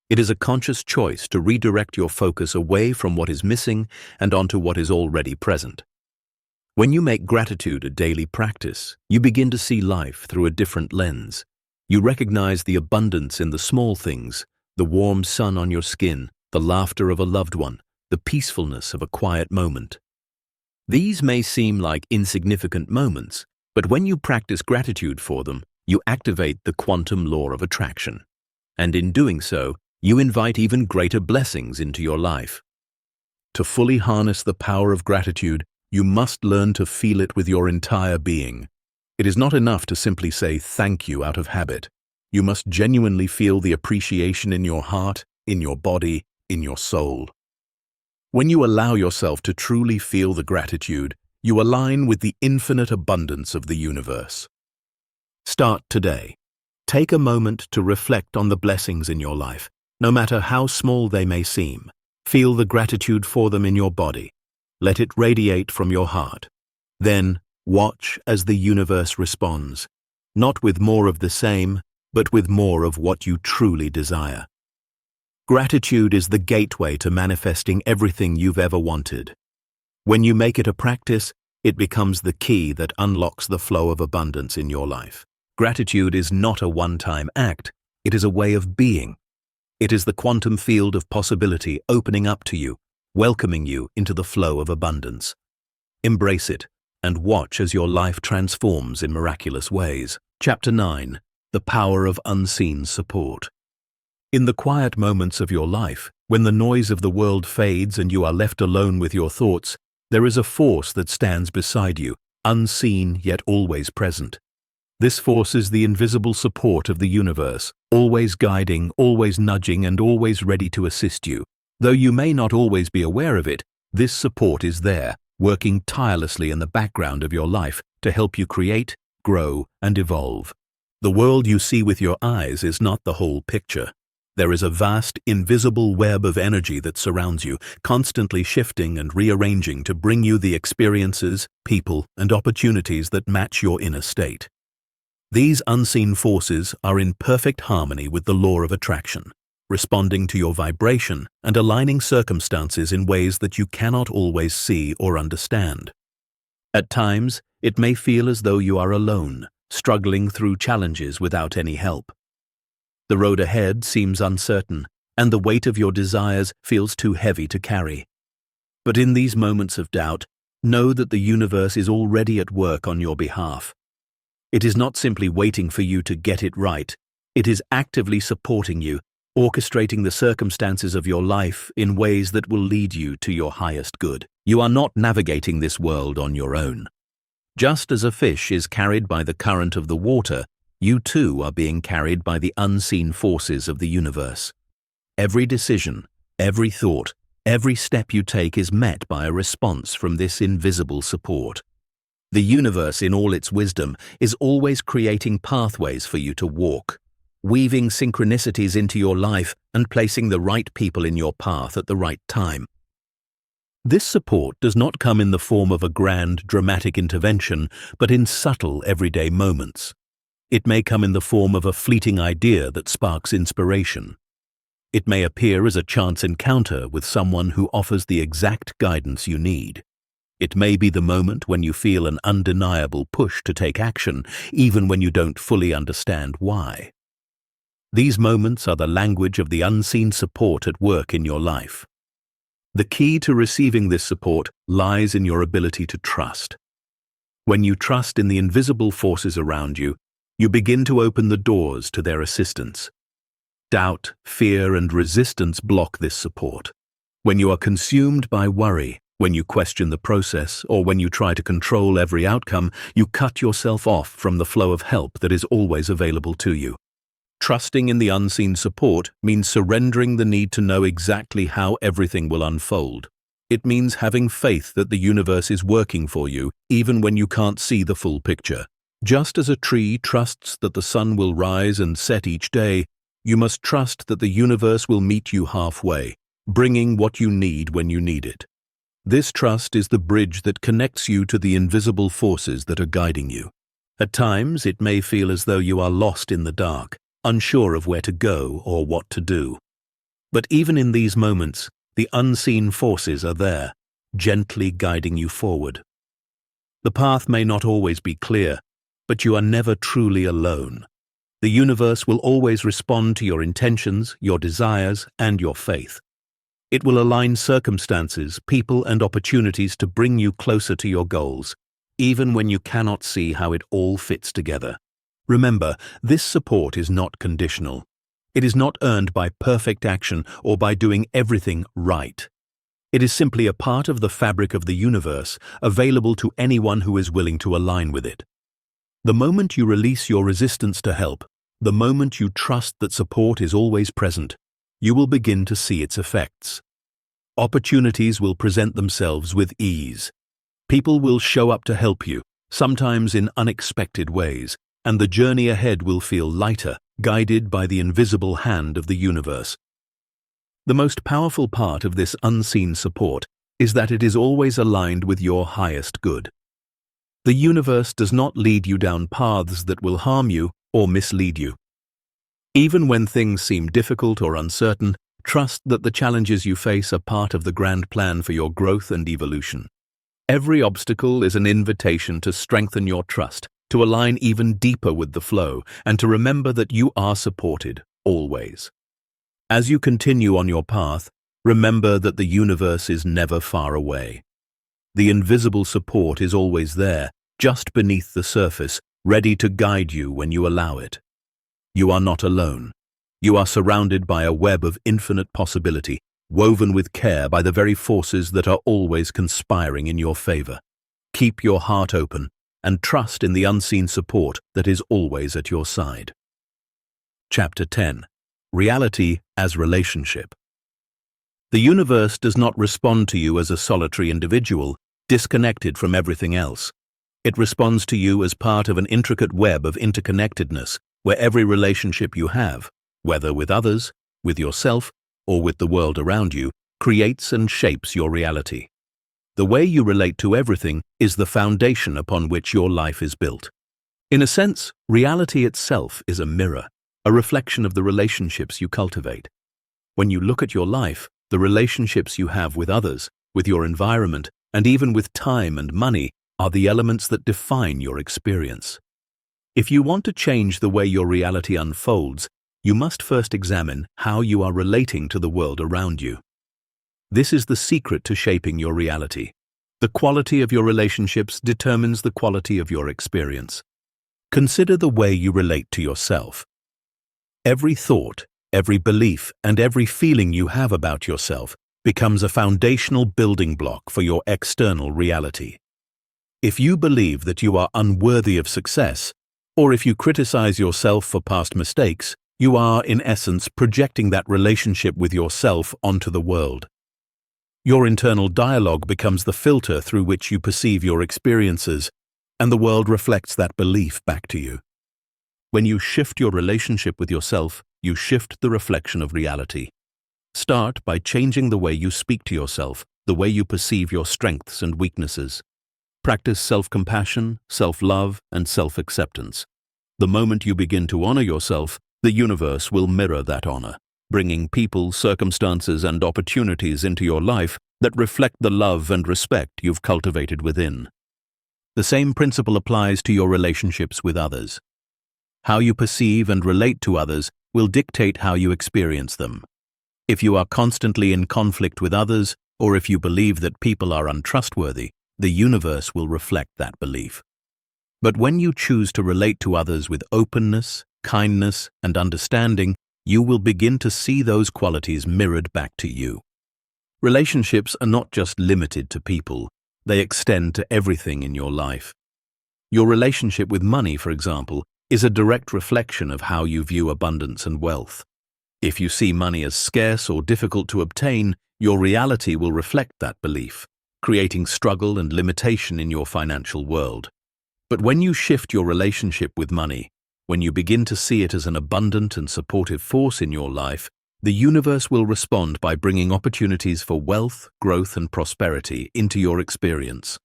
A: It is a conscious choice to redirect your focus away from what is missing and onto what is already present. When you make gratitude a daily practice, you begin to see life through a different lens. You recognize the abundance in the small things, the warm sun on your skin, the laughter of a loved one, the peacefulness of a quiet moment. These may seem like insignificant moments, but when you practice gratitude for them, you activate the quantum law of attraction. And in doing so, you invite even greater blessings into your life. To fully harness the power of gratitude, you must learn to feel it with your entire being. It is not enough to simply say thank you out of habit. You must genuinely feel the appreciation in your heart, in your body, in your soul. When you allow yourself to truly feel the gratitude, you align with the infinite abundance of the universe. Start today. Take a moment to reflect on the blessings in your life, no matter how small they may seem. Feel the gratitude for them in your body. Let it radiate from your heart. Then, watch as the universe responds, not with more of the same, but with more of what you truly desire. Gratitude is the gateway to manifesting everything you've ever wanted. When you make it a practice, it becomes the key that unlocks the flow of abundance in your life. Gratitude is not a one-time act, it is a way of being. It is the quantum field of possibility opening up to you, welcoming you into the flow of abundance. Embrace it and watch as your life transforms in miraculous ways. Chapter 9. The Power of Unseen Support. In the quiet moments of your life, when the noise of the world fades and you are left alone with your thoughts, there is a force that stands beside you, unseen yet always present. This force is the invisible support of the universe, always guiding, always nudging, and always ready to assist you. Though you may not always be aware of it, this support is there, working tirelessly in the background of your life to help you create, grow, and evolve. The world you see with your eyes is not the whole picture. There is a vast, invisible web of energy that surrounds you, constantly shifting and rearranging to bring you the experiences, people, and opportunities that match your inner state. These unseen forces are in perfect harmony with the law of attraction, responding to your vibration and aligning circumstances in ways that you cannot always see or understand. At times, it may feel as though you are alone, struggling through challenges without any help. The road ahead seems uncertain, and the weight of your desires feels too heavy to carry. But in these moments of doubt, know that the universe is already at work on your behalf. It is not simply waiting for you to get it right. It is actively supporting you, orchestrating the circumstances of your life in ways that will lead you to your highest good. You are not navigating this world on your own. Just as a fish is carried by the current of the water, you too are being carried by the unseen forces of the universe. Every decision, every thought, every step you take is met by a response from this invisible support. The universe, in all its wisdom, is always creating pathways for you to walk, weaving synchronicities into your life and placing the right people in your path at the right time. This support does not come in the form of a grand, dramatic intervention, but in subtle, everyday moments. It may come in the form of a fleeting idea that sparks inspiration. It may appear as a chance encounter with someone who offers the exact guidance you need. It may be the moment when you feel an undeniable push to take action, even when you don't fully understand why. These moments are the language of the unseen support at work in your life. The key to receiving this support lies in your ability to trust. When you trust in the invisible forces around you, you begin to open the doors to their assistance. Doubt, fear, and resistance block this support. When you are consumed by worry, when you question the process, or when you try to control every outcome, you cut yourself off from the flow of help that is always available to you. Trusting in the unseen support means surrendering the need to know exactly how everything will unfold. It means having faith that the universe is working for you, even when you can't see the full picture. Just as a tree trusts that the sun will rise and set each day, you must trust that the universe will meet you halfway, bringing what you need when you need it. This trust is the bridge that connects you to the invisible forces that are guiding you. At times, it may feel as though you are lost in the dark, unsure of where to go or what to do. But even in these moments, the unseen forces are there, gently guiding you forward. The path may not always be clear, but you are never truly alone. The universe will always respond to your intentions, your desires, and your faith. It will align circumstances, people, and opportunities to bring you closer to your goals, even when you cannot see how it all fits together. Remember, this support is not conditional. It is not earned by perfect action or by doing everything right. It is simply a part of the fabric of the universe, available to anyone who is willing to align with it. The moment you release your resistance to help, the moment you trust that support is always present, you will begin to see its effects. Opportunities will present themselves with ease. People will show up to help you, sometimes in unexpected ways, and the journey ahead will feel lighter, guided by the invisible hand of the universe. The most powerful part of this unseen support is that it is always aligned with your highest good. The universe does not lead you down paths that will harm you or mislead you. Even when things seem difficult or uncertain, trust that the challenges you face are part of the grand plan for your growth and evolution. Every obstacle is an invitation to strengthen your trust, to align even deeper with the flow, and to remember that you are supported, always. As you continue on your path, remember that the universe is never far away. The invisible support is always there, just beneath the surface, ready to guide you when you allow it. You are not alone. You are surrounded by a web of infinite possibility, woven with care by the very forces that are always conspiring in your favor. Keep your heart open and trust in the unseen support that is always at your side. Chapter 10. Reality as Relationship. The universe does not respond to you as a solitary individual, disconnected from everything else. It responds to you as part of an intricate web of interconnectedness, where every relationship you have, whether with others, with yourself, or with the world around you, creates and shapes your reality. The way you relate to everything is the foundation upon which your life is built. In a sense, reality itself is a mirror, a reflection of the relationships you cultivate. When you look at your life, the relationships you have with others, with your environment, and even with time and money are the elements that define your experience. If you want to change the way your reality unfolds, you must first examine how you are relating to the world around you. This is the secret to shaping your reality. The quality of your relationships determines the quality of your experience. Consider the way you relate to yourself. Every thought, every belief, and every feeling you have about yourself becomes a foundational building block for your external reality. If you believe that you are unworthy of success, or if you criticize yourself for past mistakes, you are, in essence, projecting that relationship with yourself onto the world. Your internal dialogue becomes the filter through which you perceive your experiences, and the world reflects that belief back to you. When you shift your relationship with yourself, you shift the reflection of reality. Start by changing the way you speak to yourself, the way you perceive your strengths and weaknesses. Practice self-compassion, self-love, and self-acceptance. The moment you begin to honor yourself, the universe will mirror that honor, bringing people, circumstances, and opportunities into your life that reflect the love and respect you've cultivated within. The same principle applies to your relationships with others. How you perceive and relate to others will dictate how you experience them. If you are constantly in conflict with others, or if you believe that people are untrustworthy, the universe will reflect that belief. But when you choose to relate to others with openness, kindness, and understanding, you will begin to see those qualities mirrored back to you. Relationships are not just limited to people, they extend to everything in your life. Your relationship with money, for example, is a direct reflection of how you view abundance and wealth. If you see money as scarce or difficult to obtain, your reality will reflect that belief, creating struggle and limitation in your financial world. But when you shift your relationship with money, when you begin to see it as an abundant and supportive force in your life, the universe will respond by bringing opportunities for wealth, growth, and prosperity into your experience.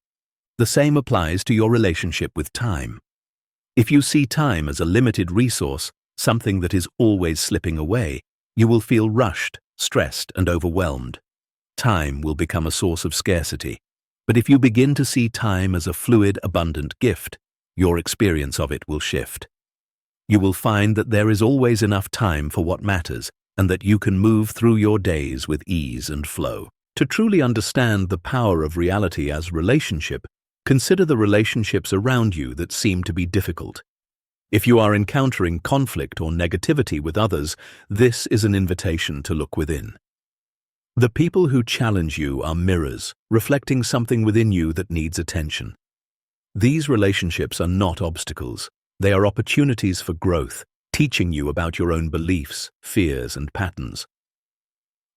A: The same applies to your relationship with time. If you see time as a limited resource, something that is always slipping away, you will feel rushed, stressed, and overwhelmed. Time will become a source of scarcity. But if you begin to see time as a fluid, abundant gift, your experience of it will shift. You will find that there is always enough time for what matters, and that you can move through your days with ease and flow. To truly understand the power of reality as relationship, consider the relationships around you that seem to be difficult. If you are encountering conflict or negativity with others, this is an invitation to look within. The people who challenge you are mirrors, reflecting something within you that needs attention. These relationships are not obstacles. They are opportunities for growth, teaching you about your own beliefs, fears, and patterns.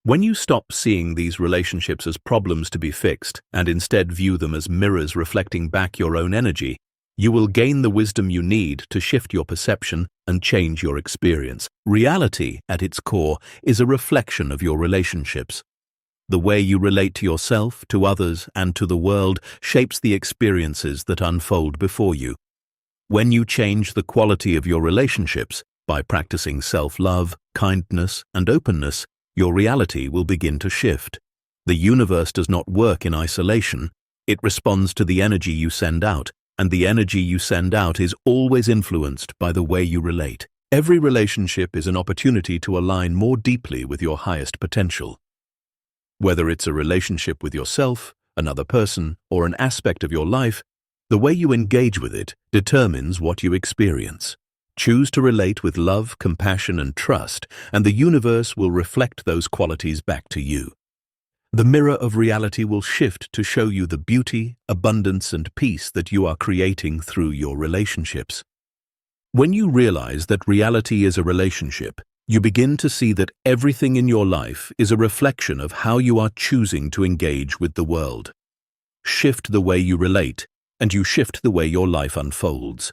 A: When you stop seeing these relationships as problems to be fixed and instead view them as mirrors reflecting back your own energy, you will gain the wisdom you need to shift your perception and change your experience. Reality, at its core, is a reflection of your relationships. The way you relate to yourself, to others, and to the world shapes the experiences that unfold before you. When you change the quality of your relationships by practicing self-love, kindness, and openness, your reality will begin to shift. The universe does not work in isolation. It responds to the energy you send out, and the energy you send out is always influenced by the way you relate. Every relationship is an opportunity to align more deeply with your highest potential. Whether it's a relationship with yourself, another person, or an aspect of your life, the way you engage with it determines what you experience. Choose to relate with love, compassion, and trust, and the universe will reflect those qualities back to you. The mirror of reality will shift to show you the beauty, abundance, and peace that you are creating through your relationships. When you realize that reality is a relationship, you begin to see that everything in your life is a reflection of how you are choosing to engage with the world. Shift the way you relate, and you shift the way your life unfolds.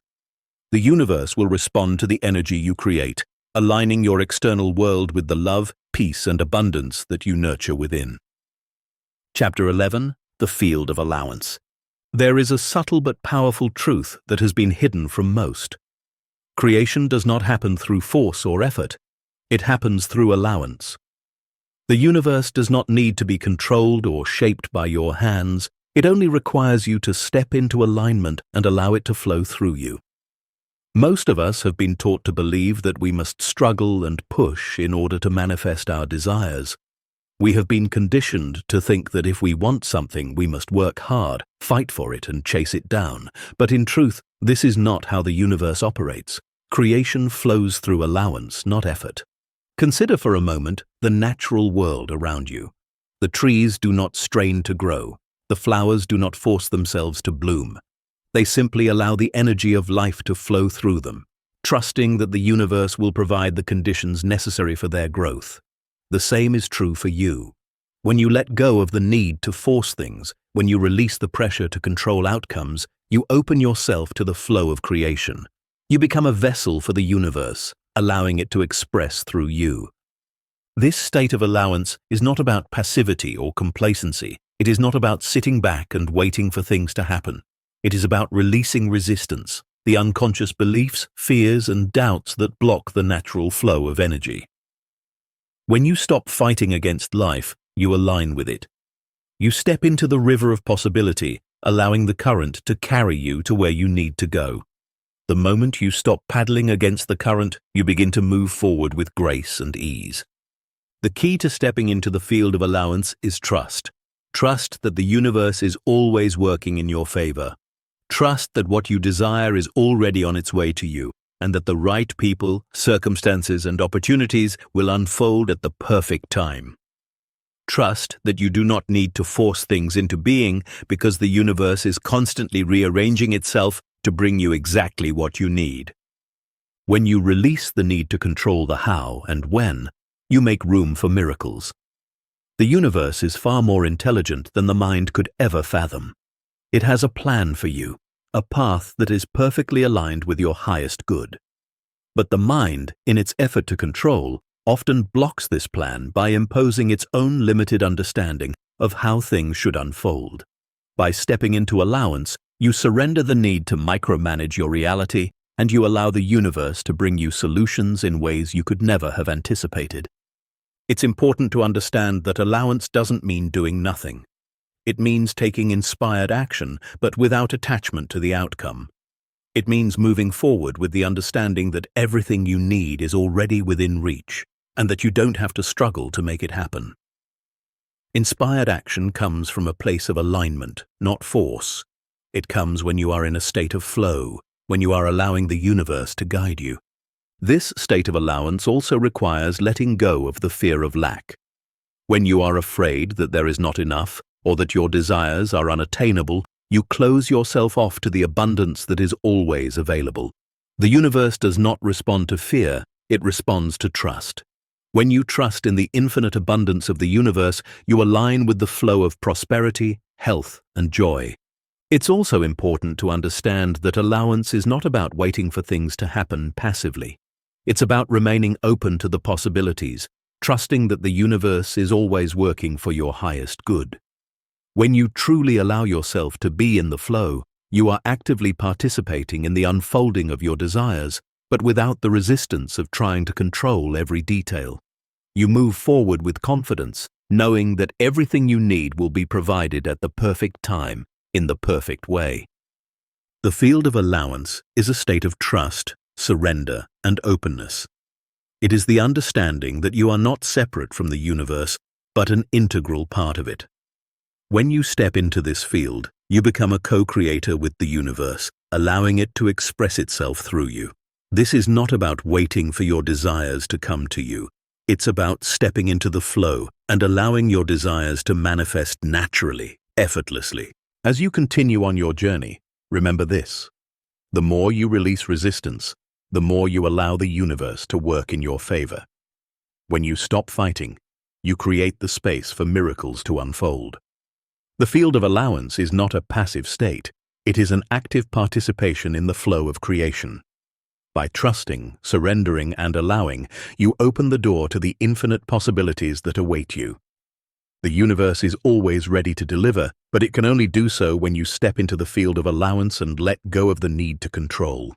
A: The universe will respond to the energy you create, aligning your external world with the love, peace, and abundance that you nurture within. Chapter 11. The Field of Allowance. There is a subtle but powerful truth that has been hidden from most. Creation does not happen through force or effort. It happens through allowance. The universe does not need to be controlled or shaped by your hands. It only requires you to step into alignment and allow it to flow through you. Most of us have been taught to believe that we must struggle and push in order to manifest our desires. We have been conditioned to think that if we want something, we must work hard, fight for it, and chase it down. But in truth, this is not how the universe operates. Creation flows through allowance, not effort. Consider for a moment the natural world around you. The trees do not strain to grow. The flowers do not force themselves to bloom. They simply allow the energy of life to flow through them, trusting that the universe will provide the conditions necessary for their growth. The same is true for you. When you let go of the need to force things, when you release the pressure to control outcomes, you open yourself to the flow of creation. You become a vessel for the universe, allowing it to express through you. This state of allowance is not about passivity or complacency. It is not about sitting back and waiting for things to happen. It is about releasing resistance, the unconscious beliefs, fears, and doubts that block the natural flow of energy. When you stop fighting against life, you align with it. You step into the river of possibility, allowing the current to carry you to where you need to go. The moment you stop paddling against the current, you begin to move forward with grace and ease. The key to stepping into the field of allowance is trust. Trust that the universe is always working in your favor. Trust that what you desire is already on its way to you, and that the right people, circumstances, and opportunities will unfold at the perfect time. Trust that you do not need to force things into being because the universe is constantly rearranging itself to bring you exactly what you need. When you release the need to control the how and when, you make room for miracles. The universe is far more intelligent than the mind could ever fathom. It has a plan for you, a path that is perfectly aligned with your highest good. But the mind, in its effort to control, often blocks this plan by imposing its own limited understanding of how things should unfold. By stepping into allowance, you surrender the need to micromanage your reality, and you allow the universe to bring you solutions in ways you could never have anticipated. It's important to understand that allowance doesn't mean doing nothing. It means taking inspired action, but without attachment to the outcome. It means moving forward with the understanding that everything you need is already within reach, and that you don't have to struggle to make it happen. Inspired action comes from a place of alignment, not force. It comes when you are in a state of flow, when you are allowing the universe to guide you. This state of allowance also requires letting go of the fear of lack. When you are afraid that there is not enough or that your desires are unattainable, you close yourself off to the abundance that is always available. The universe does not respond to fear, it responds to trust. When you trust in the infinite abundance of the universe, you align with the flow of prosperity, health, and joy. It's also important to understand that allowance is not about waiting for things to happen passively. It's about remaining open to the possibilities, trusting that the universe is always working for your highest good. When you truly allow yourself to be in the flow, you are actively participating in the unfolding of your desires, but without the resistance of trying to control every detail. You move forward with confidence, knowing that everything you need will be provided at the perfect time, in the perfect way. The field of allowance is a state of trust, surrender, and openness. It is the understanding that you are not separate from the universe, but an integral part of it. When you step into this field, you become a co-creator with the universe, allowing it to express itself through you. This is not about waiting for your desires to come to you. It's about stepping into the flow and allowing your desires to manifest naturally, effortlessly. As you continue on your journey, remember this: the more you release resistance, the more you allow the universe to work in your favor. When you stop fighting, you create the space for miracles to unfold. The field of allowance is not a passive state. It is an active participation in the flow of creation. By trusting, surrendering, and allowing, you open the door to the infinite possibilities that await you. The universe is always ready to deliver, but it can only do so when you step into the field of allowance and let go of the need to control.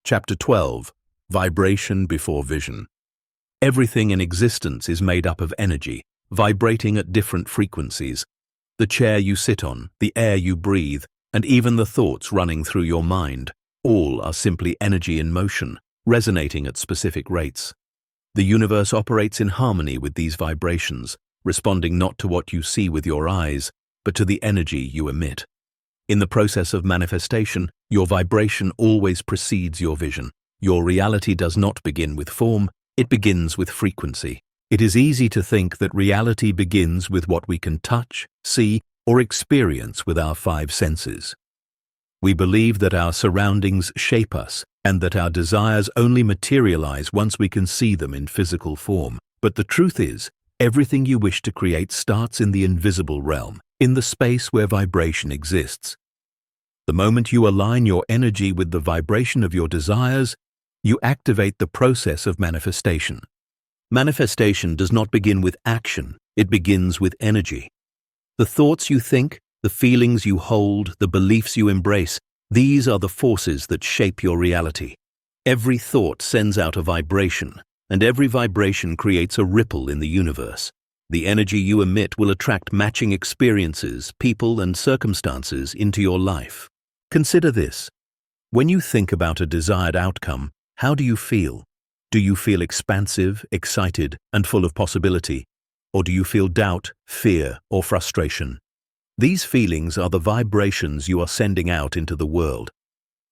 A: Chapter 12. Vibration before vision. Everything in existence is made up of energy, vibrating at different frequencies. The chair you sit on, the air you breathe, and even the thoughts running through your mind, all are simply energy in motion, resonating at specific rates. The universe operates in harmony with these vibrations, responding not to what you see with your eyes, but to the energy you emit. In the process of manifestation, your vibration always precedes your vision. Your reality does not begin with form, it begins with frequency. It is easy to think that reality begins with what we can touch, see, or experience with our five senses. We believe that our surroundings shape us and that our desires only materialize once we can see them in physical form. But the truth is, everything you wish to create starts in the invisible realm, in the space where vibration exists. The moment you align your energy with the vibration of your desires, you activate the process of manifestation. Manifestation does not begin with action, it begins with energy. The thoughts you think, the feelings you hold, the beliefs you embrace, these are the forces that shape your reality. Every thought sends out a vibration, and every vibration creates a ripple in the universe. The energy you emit will attract matching experiences, people, and circumstances into your life. Consider this. When you think about a desired outcome, how do you feel? Do you feel expansive, excited, and full of possibility? Or do you feel doubt, fear, or frustration? These feelings are the vibrations you are sending out into the world.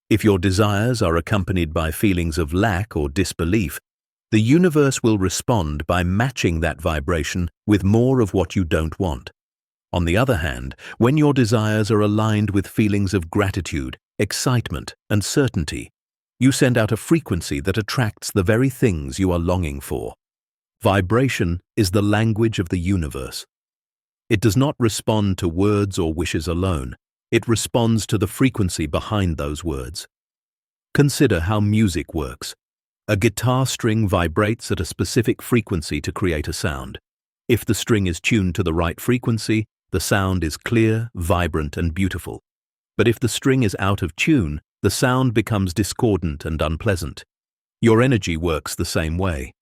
A: If your desires are accompanied by feelings of lack or disbelief, the universe will respond by matching that vibration with more of what you don't want. On the other hand, when your desires are aligned with feelings of gratitude, excitement, and certainty, you send out a frequency that attracts the very things you are longing for. Vibration is the language of the universe. It does not respond to words or wishes alone. It responds to the frequency behind those words. Consider how music works. A guitar string vibrates at a specific frequency to create a sound. If the string is tuned to the right frequency, the sound is clear, vibrant, and beautiful. But if the string is out of tune, the sound becomes discordant and unpleasant. Your energy works the same way.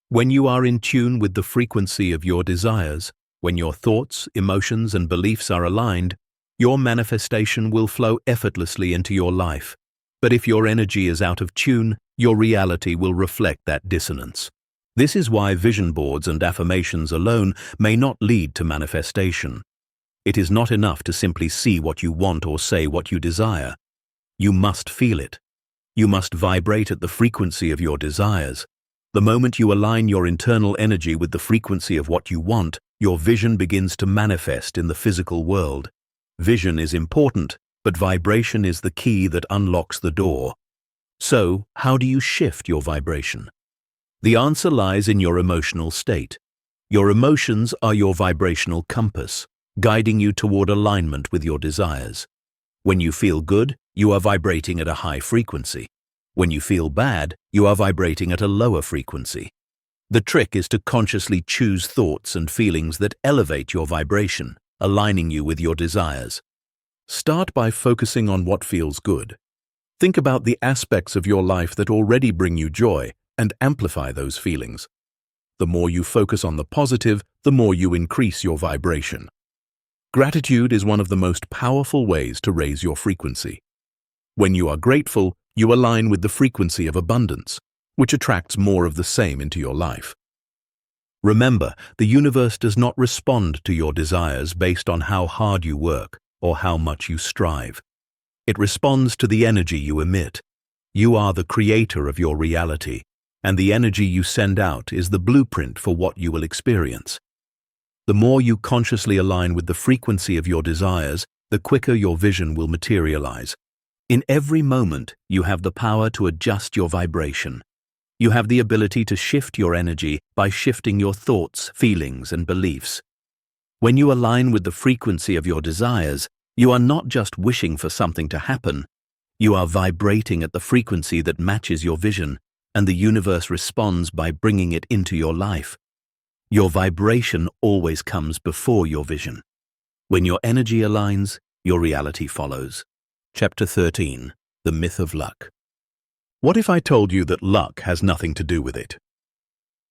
A: When you are in tune with the frequency of your desires, when your thoughts, emotions, and beliefs are aligned, your manifestation will flow effortlessly into your life. But if your energy is out of tune, your reality will reflect that dissonance. This is why vision boards and affirmations alone may not lead to manifestation. It is not enough to simply see what you want or say what you desire. You must feel it. You must vibrate at the frequency of your desires. The moment you align your internal energy with the frequency of what you want, your vision begins to manifest in the physical world. Vision is important, but vibration is the key that unlocks the door. So, how do you shift your vibration? The answer lies in your emotional state. Your emotions are your vibrational compass, guiding you toward alignment with your desires. When you feel good, you are vibrating at a high frequency. When you feel bad, you are vibrating at a lower frequency. The trick is to consciously choose thoughts and feelings that elevate your vibration, aligning you with your desires. Start by focusing on what feels good. Think about the aspects of your life that already bring you joy and amplify those feelings. The more you focus on the positive, the more you increase your vibration. Gratitude is one of the most powerful ways to raise your frequency. When you are grateful, you align with the frequency of abundance, which attracts more of the same into your life. Remember, the universe does not respond to your desires based on how hard you work or how much you strive. It responds to the energy you emit. You are the creator of your reality, and the energy you send out is the blueprint for what you will experience. The more you consciously align with the frequency of your desires, the quicker your vision will materialize. In every moment, you have the power to adjust your vibration. You have the ability to shift your energy by shifting your thoughts, feelings, and beliefs. When you align with the frequency of your desires, you are not just wishing for something to happen. You are vibrating at the frequency that matches your vision, and the universe responds by bringing it into your life. Your vibration always comes before your vision. When your energy aligns, your reality follows. Chapter 13. The Myth of Luck. What if I told you that luck has nothing to do with it?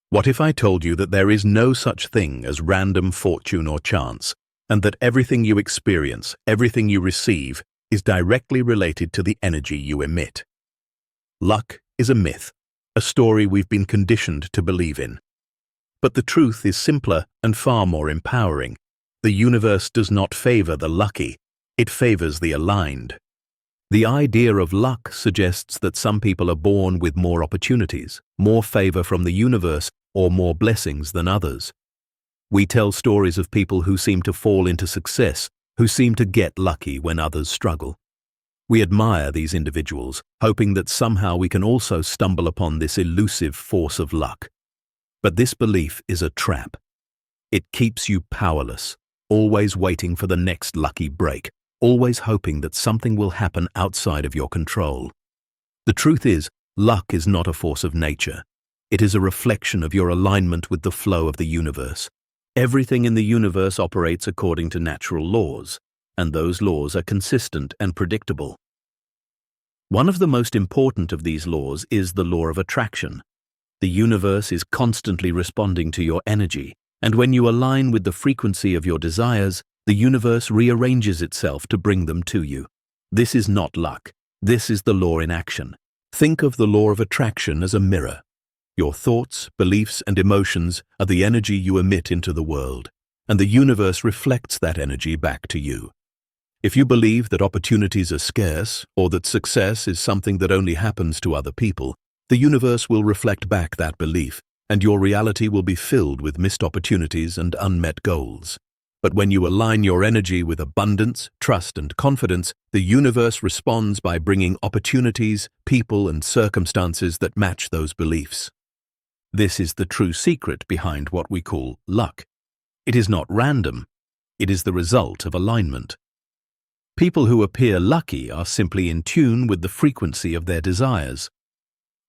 A: What if I told you that there is no such thing as random fortune or chance, and that everything you experience, everything you receive, is directly related to the energy you emit? Luck is a myth, a story we've been conditioned to believe in. But the truth is simpler and far more empowering. The universe does not favor the lucky, it favors the aligned. The idea of luck suggests that some people are born with more opportunities, more favor from the universe, or more blessings than others. We tell stories of people who seem to fall into success, who seem to get lucky when others struggle. We admire these individuals, hoping that somehow we can also stumble upon this elusive force of luck. But this belief is a trap. It keeps you powerless, always waiting for the next lucky break, always hoping that something will happen outside of your control. The truth is, luck is not a force of nature. It is a reflection of your alignment with the flow of the universe. Everything in the universe operates according to natural laws, and those laws are consistent and predictable. One of the most important of these laws is the law of attraction. The universe is constantly responding to your energy, and when you align with the frequency of your desires, the universe rearranges itself to bring them to you. This is not luck. This is the law in action. Think of the law of attraction as a mirror. Your thoughts, beliefs, and emotions are the energy you emit into the world, and the universe reflects that energy back to you. If you believe that opportunities are scarce, or that success is something that only happens to other people, the universe will reflect back that belief, and your reality will be filled with missed opportunities and unmet goals. But when you align your energy with abundance, trust, and confidence, the universe responds by bringing opportunities, people, and circumstances that match those beliefs. This is the true secret behind what we call luck. It is not random. It is the result of alignment. People who appear lucky are simply in tune with the frequency of their desires.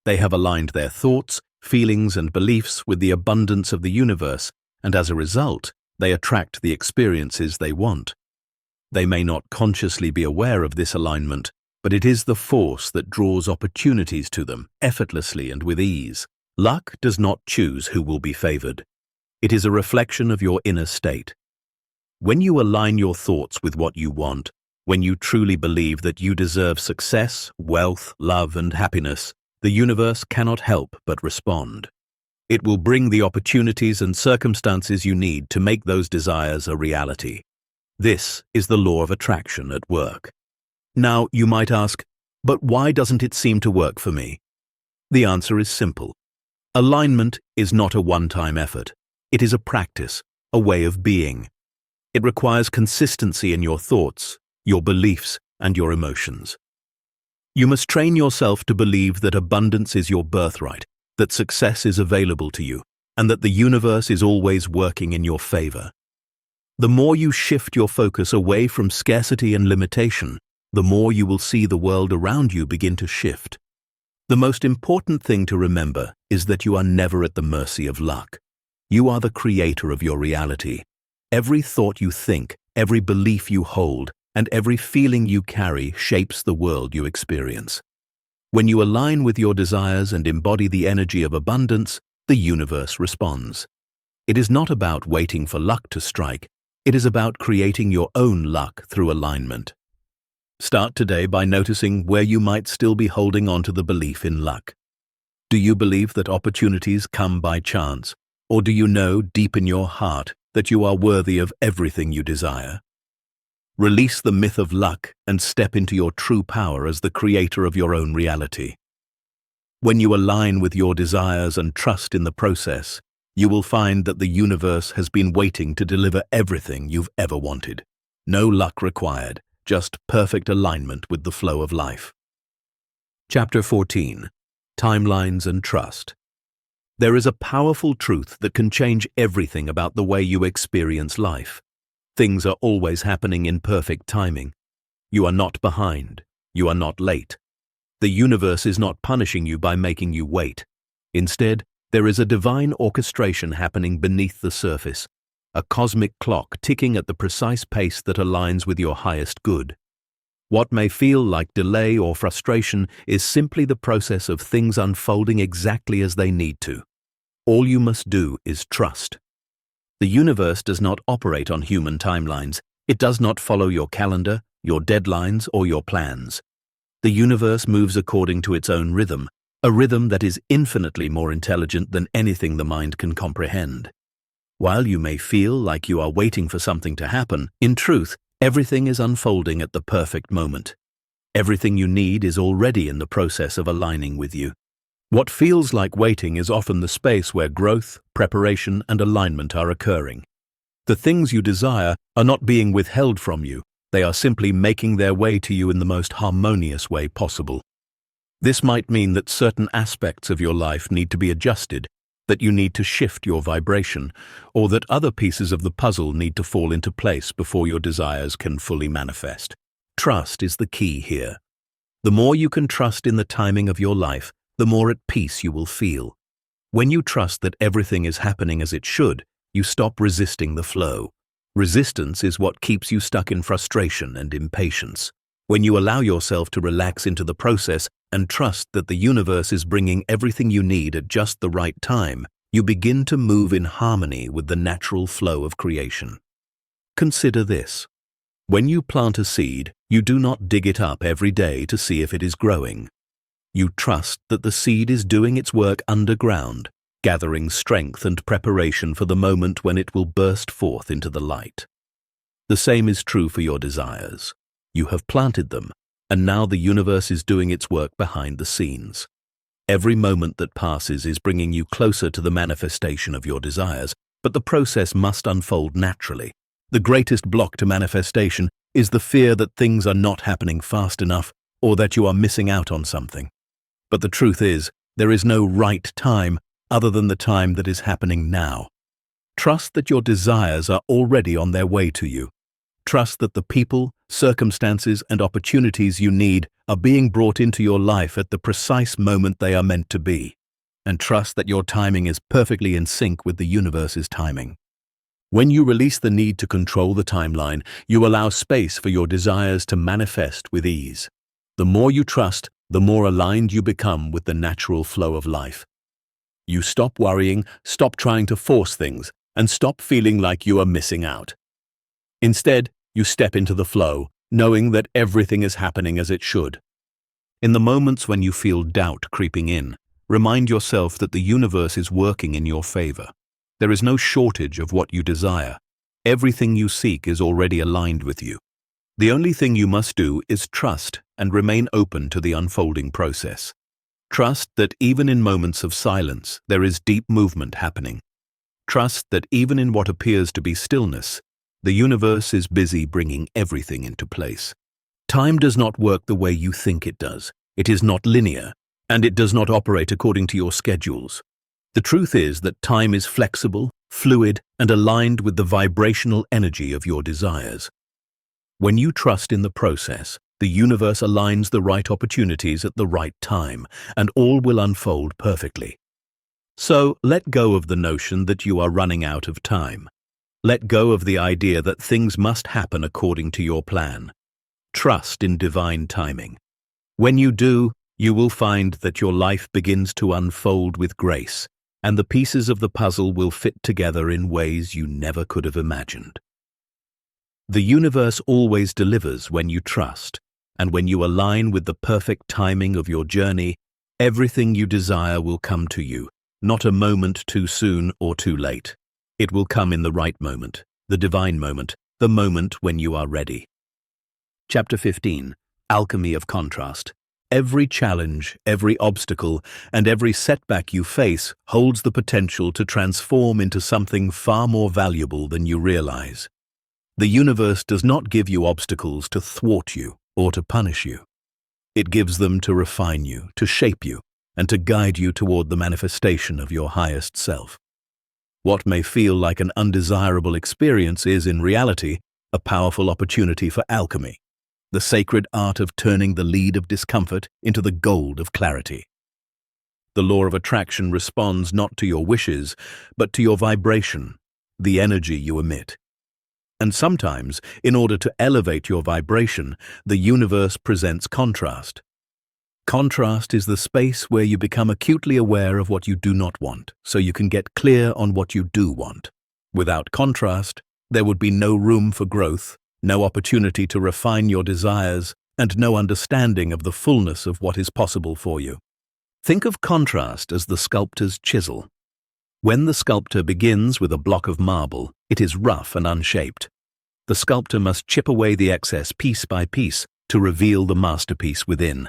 A: They have aligned their thoughts, feelings, and beliefs with the abundance of the universe, and as a result, they attract the experiences they want. They may not consciously be aware of this alignment, but it is the force that draws opportunities to them effortlessly and with ease. Luck does not choose who will be favored. It is a reflection of your inner state. When you align your thoughts with what you want, when you truly believe that you deserve success, wealth, love, and happiness, the universe cannot help but respond. It will bring the opportunities and circumstances you need to make those desires a reality. This is the law of attraction at work. Now, you might ask, but why doesn't it seem to work for me? The answer is simple. Alignment is not a one-time effort. It is a practice, a way of being. It requires consistency in your thoughts, your beliefs, and your emotions. You must train yourself to believe that abundance is your birthright, that success is available to you, and that the universe is always working in your favor. The more you shift your focus away from scarcity and limitation, the more you will see the world around you begin to shift. The most important thing to remember is that you are never at the mercy of luck. You are the creator of your reality. Every thought you think, every belief you hold, and every feeling you carry shapes the world you experience. When you align with your desires and embody the energy of abundance, the universe responds. It is not about waiting for luck to strike. It is about creating your own luck through alignment. Start today by noticing where you might still be holding on to the belief in luck. Do you believe that opportunities come by chance, or do you know deep in your heart that you are worthy of everything you desire? Release the myth of luck and step into your true power as the creator of your own reality. When you align with your desires and trust in the process, you will find that the universe has been waiting to deliver everything you've ever wanted. No luck required, just perfect alignment with the flow of life. Chapter 14. Timelines and Trust. There is a powerful truth that can change everything about the way you experience life. Things are always happening in perfect timing. You are not behind. You are not late. The universe is not punishing you by making you wait. Instead, there is a divine orchestration happening beneath the surface, a cosmic clock ticking at the precise pace that aligns with your highest good. What may feel like delay or frustration is simply the process of things unfolding exactly as they need to. All you must do is trust. The universe does not operate on human timelines. It does not follow your calendar, your deadlines, or your plans. The universe moves according to its own rhythm, a rhythm that is infinitely more intelligent than anything the mind can comprehend. While you may feel like you are waiting for something to happen, in truth, everything is unfolding at the perfect moment. Everything you need is already in the process of aligning with you. What feels like waiting is often the space where growth, preparation, and alignment are occurring. The things you desire are not being withheld from you. They are simply making their way to you in the most harmonious way possible. This might mean that certain aspects of your life need to be adjusted, that you need to shift your vibration, or that other pieces of the puzzle need to fall into place before your desires can fully manifest. Trust is the key here. The more you can trust in the timing of your life, the more at peace you will feel. When you trust that everything is happening as it should, you stop resisting the flow. Resistance is what keeps you stuck in frustration and impatience. When you allow yourself to relax into the process and trust that the universe is bringing everything you need at just the right time, you begin to move in harmony with the natural flow of creation. Consider this. When you plant a seed, you do not dig it up every day to see if it is growing. You trust that the seed is doing its work underground, gathering strength and preparation for the moment when it will burst forth into the light. The same is true for your desires. You have planted them, and now the universe is doing its work behind the scenes. Every moment that passes is bringing you closer to the manifestation of your desires, but the process must unfold naturally. The greatest block to manifestation is the fear that things are not happening fast enough or that you are missing out on something. But the truth is, there is no right time other than the time that is happening now. Trust that your desires are already on their way to you. Trust that the people, circumstances, and opportunities you need are being brought into your life at the precise moment they are meant to be. And trust that your timing is perfectly in sync with the universe's timing. When you release the need to control the timeline, you allow space for your desires to manifest with ease. The more you trust, the more aligned you become with the natural flow of life. You stop worrying, stop trying to force things, and stop feeling like you are missing out. Instead, you step into the flow, knowing that everything is happening as it should. In the moments when you feel doubt creeping in, remind yourself that the universe is working in your favor. There is no shortage of what you desire. Everything you seek is already aligned with you. The only thing you must do is trust and remain open to the unfolding process. Trust that even in moments of silence, there is deep movement happening. Trust that even in what appears to be stillness, the universe is busy bringing everything into place. Time does not work the way you think it does. It is not linear, and it does not operate according to your schedules. The truth is that time is flexible, fluid, and aligned with the vibrational energy of your desires. When you trust in the process, the universe aligns the right opportunities at the right time, and all will unfold perfectly. So, let go of the notion that you are running out of time. Let go of the idea that things must happen according to your plan. Trust in divine timing. When you do, you will find that your life begins to unfold with grace, and the pieces of the puzzle will fit together in ways you never could have imagined. The universe always delivers when you trust, and when you align with the perfect timing of your journey, everything you desire will come to you, not a moment too soon or too late. It will come in the right moment, the divine moment, the moment when you are ready. Chapter 15. Alchemy of Contrast. Every challenge, every obstacle, and every setback you face holds the potential to transform into something far more valuable than you realize. The universe does not give you obstacles to thwart you or to punish you. It gives them to refine you, to shape you, and to guide you toward the manifestation of your highest self. What may feel like an undesirable experience is, in reality, a powerful opportunity for alchemy, the sacred art of turning the lead of discomfort into the gold of clarity. The law of attraction responds not to your wishes, but to your vibration, the energy you emit. And sometimes, in order to elevate your vibration, the universe presents contrast. Contrast is the space where you become acutely aware of what you do not want, so you can get clear on what you do want. Without contrast, there would be no room for growth, no opportunity to refine your desires, and no understanding of the fullness of what is possible for you. Think of contrast as the sculptor's chisel. When the sculptor begins with a block of marble, it is rough and unshaped. The sculptor must chip away the excess piece by piece to reveal the masterpiece within.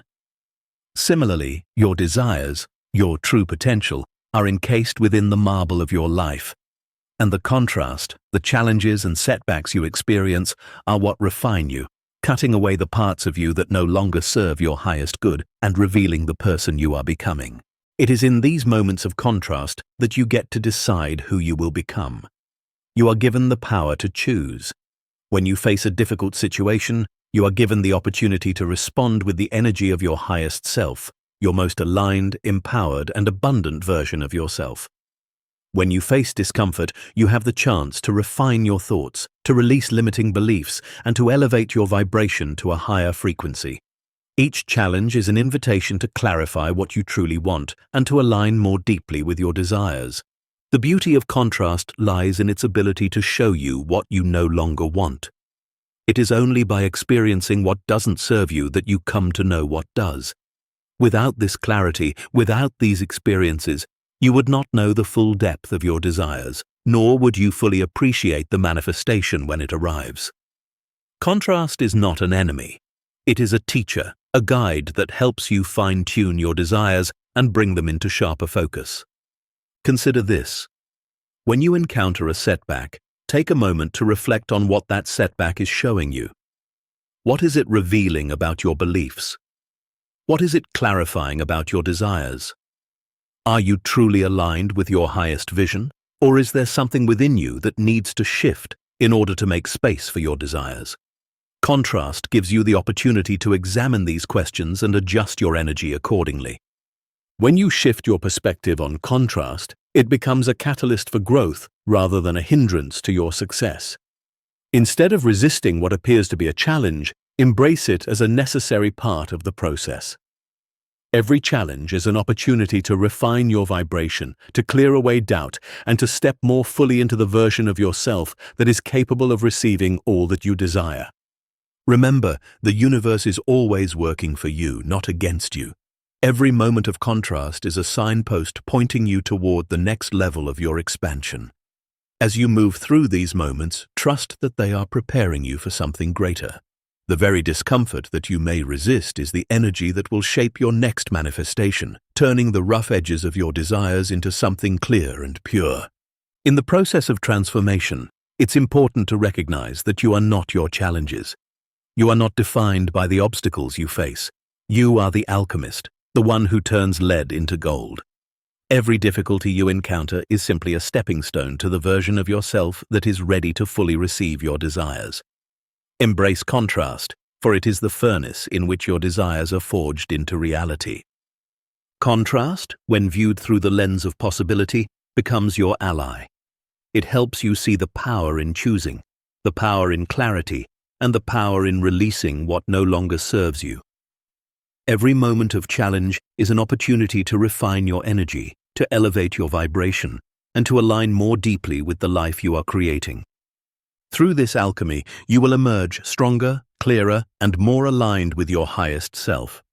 A: Similarly, your desires, your true potential, are encased within the marble of your life. And the contrast, the challenges and setbacks you experience are what refine you, cutting away the parts of you that no longer serve your highest good and revealing the person you are becoming. It is in these moments of contrast that you get to decide who you will become. You are given the power to choose. When you face a difficult situation, you are given the opportunity to respond with the energy of your highest self, your most aligned, empowered, and abundant version of yourself. When you face discomfort, you have the chance to refine your thoughts, to release limiting beliefs, and to elevate your vibration to a higher frequency. Each challenge is an invitation to clarify what you truly want and to align more deeply with your desires. The beauty of contrast lies in its ability to show you what you no longer want. It is only by experiencing what doesn't serve you that you come to know what does. Without this clarity, without these experiences, you would not know the full depth of your desires, nor would you fully appreciate the manifestation when it arrives. Contrast is not an enemy. It is a teacher, a guide that helps you fine-tune your desires and bring them into sharper focus. Consider this. When you encounter a setback, take a moment to reflect on what that setback is showing you. What is it revealing about your beliefs? What is it clarifying about your desires? Are you truly aligned with your highest vision, or is there something within you that needs to shift in order to make space for your desires? Contrast gives you the opportunity to examine these questions and adjust your energy accordingly. When you shift your perspective on contrast, it becomes a catalyst for growth rather than a hindrance to your success. Instead of resisting what appears to be a challenge, embrace it as a necessary part of the process. Every challenge is an opportunity to refine your vibration, to clear away doubt, and to step more fully into the version of yourself that is capable of receiving all that you desire. Remember, the universe is always working for you, not against you. Every moment of contrast is a signpost pointing you toward the next level of your expansion. As you move through these moments, trust that they are preparing you for something greater. The very discomfort that you may resist is the energy that will shape your next manifestation, turning the rough edges of your desires into something clear and pure. In the process of transformation, it's important to recognize that you are not your challenges. You are not defined by the obstacles you face. You are the alchemist, the one who turns lead into gold. Every difficulty you encounter is simply a stepping stone to the version of yourself that is ready to fully receive your desires. Embrace contrast, for it is the furnace in which your desires are forged into reality. Contrast, when viewed through the lens of possibility, becomes your ally. It helps you see the power in choosing, the power in clarity, and the power in releasing what no longer serves you. Every moment of challenge is an opportunity to refine your energy, to elevate your vibration, and to align more deeply with the life you are creating. Through this alchemy, you will emerge stronger, clearer, and more aligned with your highest self.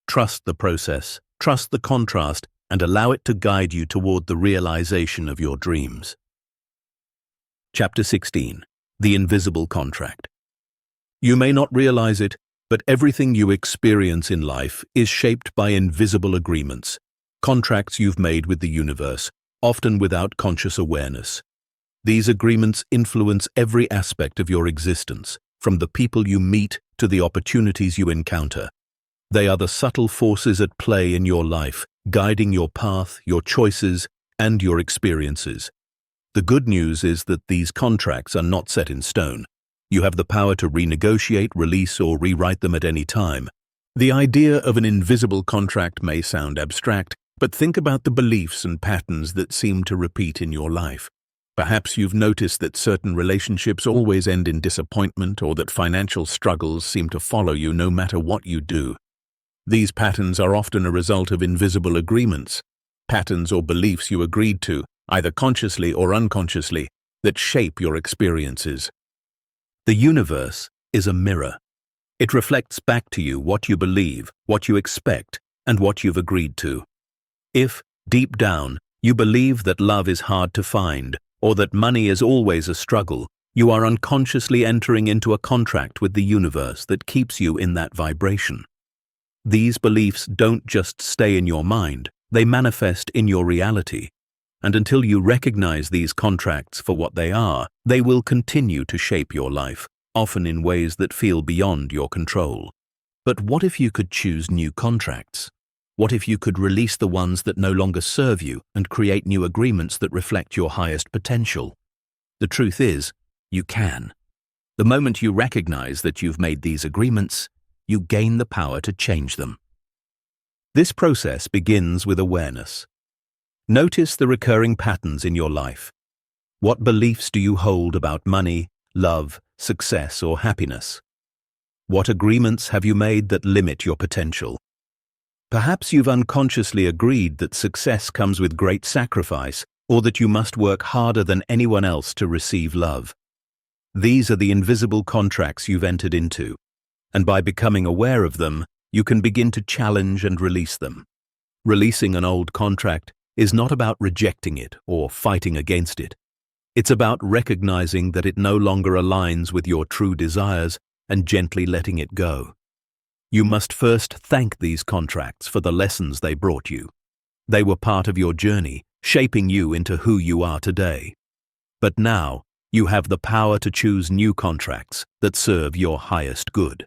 A: Trust the process, trust the contrast, and allow it to guide you toward the realization of your dreams. Chapter 16. The Invisible Contract. You may not realize it, but everything you experience in life is shaped by invisible agreements, contracts you've made with the universe, often without conscious awareness. These agreements influence every aspect of your existence, from the people you meet to the opportunities you encounter. They are the subtle forces at play in your life, guiding your path, your choices, and your experiences. The good news is that these contracts are not set in stone. You have the power to renegotiate, release, or rewrite them at any time. The idea of an invisible contract may sound abstract, but think about the beliefs and patterns that seem to repeat in your life. Perhaps you've noticed that certain relationships always end in disappointment, or that financial struggles seem to follow you no matter what you do. These patterns are often a result of invisible agreements, patterns or beliefs you agreed to, either consciously or unconsciously, that shape your experiences. The universe is a mirror. It reflects back to you what you believe, what you expect, and what you've agreed to. If, deep down, you believe that love is hard to find, or that money is always a struggle, you are unconsciously entering into a contract with the universe that keeps you in that vibration. These beliefs don't just stay in your mind, they manifest in your reality. And until you recognize these contracts for what they are, they will continue to shape your life, often in ways that feel beyond your control. But what if you could choose new contracts? What if you could release the ones that no longer serve you and create new agreements that reflect your highest potential? The truth is, you can. The moment you recognize that you've made these agreements, you gain the power to change them. This process begins with awareness. Notice the recurring patterns in your life. What beliefs do you hold about money, love, success, or happiness? What agreements have you made that limit your potential? Perhaps you've unconsciously agreed that success comes with great sacrifice, or that you must work harder than anyone else to receive love. These are the invisible contracts you've entered into, and by becoming aware of them, you can begin to challenge and release them. Releasing an old contract is not about rejecting it or fighting against it. It's about recognizing that it no longer aligns with your true desires and gently letting it go. You must first thank these contracts for the lessons they brought you. They were part of your journey, shaping you into who you are today. But now, you have the power to choose new contracts that serve your highest good.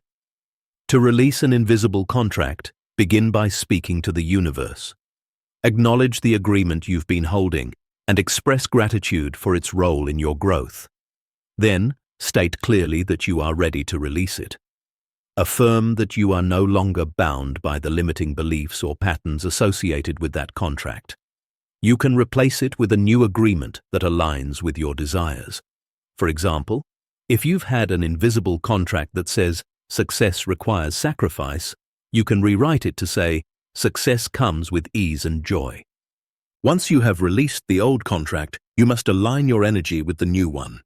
A: To release an invisible contract, begin by speaking to the universe. Acknowledge the agreement you've been holding and express gratitude for its role in your growth. Then, state clearly that you are ready to release it. Affirm that you are no longer bound by the limiting beliefs or patterns associated with that contract. You can replace it with a new agreement that aligns with your desires. For example, if you've had an invisible contract that says, "Success requires sacrifice," you can rewrite it to say, "Success comes with ease and joy." Once you have released the old contract, you must align your energy with the new one.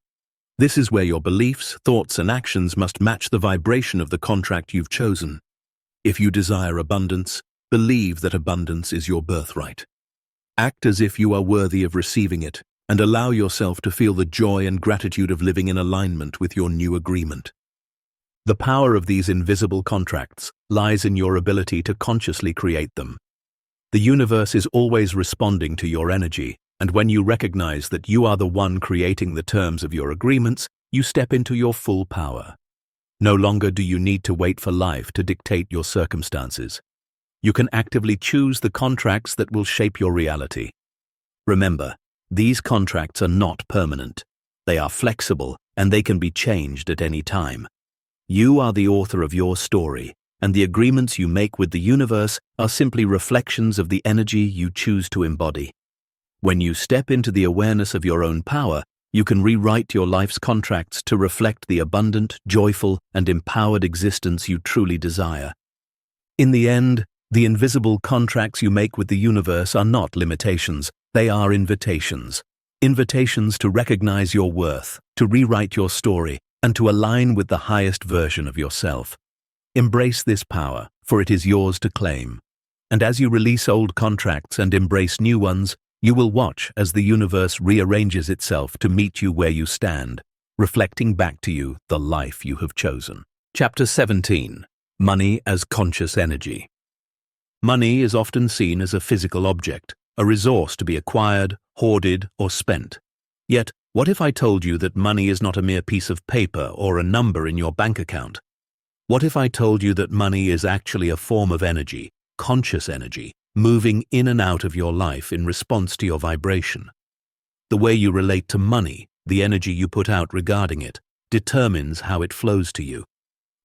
A: This is where your beliefs, thoughts, and actions must match the vibration of the contract you've chosen. If you desire abundance, believe that abundance is your birthright. Act as if you are worthy of receiving it, and allow yourself to feel the joy and gratitude of living in alignment with your new agreement. The power of these invisible contracts lies in your ability to consciously create them. The universe is always responding to your energy, And when you recognize that you are the one creating the terms of your agreements, you step into your full power. No longer do you need to wait for life to dictate your circumstances. You can actively choose the contracts that will shape your reality. Remember, these contracts are not permanent. They are flexible, and they can be changed at any time. You are the author of your story, and the agreements you make with the universe are simply reflections of the energy you choose to embody. When you step into the awareness of your own power, you can rewrite your life's contracts to reflect the abundant, joyful, and empowered existence you truly desire. In the end, the invisible contracts you make with the universe are not limitations, they are invitations. Invitations to recognize your worth, to rewrite your story, and to align with the highest version of yourself. Embrace this power, for it is yours to claim. And as you release old contracts and embrace new ones, you will watch as the universe rearranges itself to meet you where you stand, reflecting back to you the life you have chosen. Chapter 17. Money as Conscious Energy. Money is often seen as a physical object, a resource to be acquired, hoarded, or spent. Yet, what if I told you that money is not a mere piece of paper or a number in your bank account? What if I told you that money is actually a form of energy, conscious energy, moving in and out of your life in response to your vibration? The way you relate to money, the energy you put out regarding it, determines how it flows to you.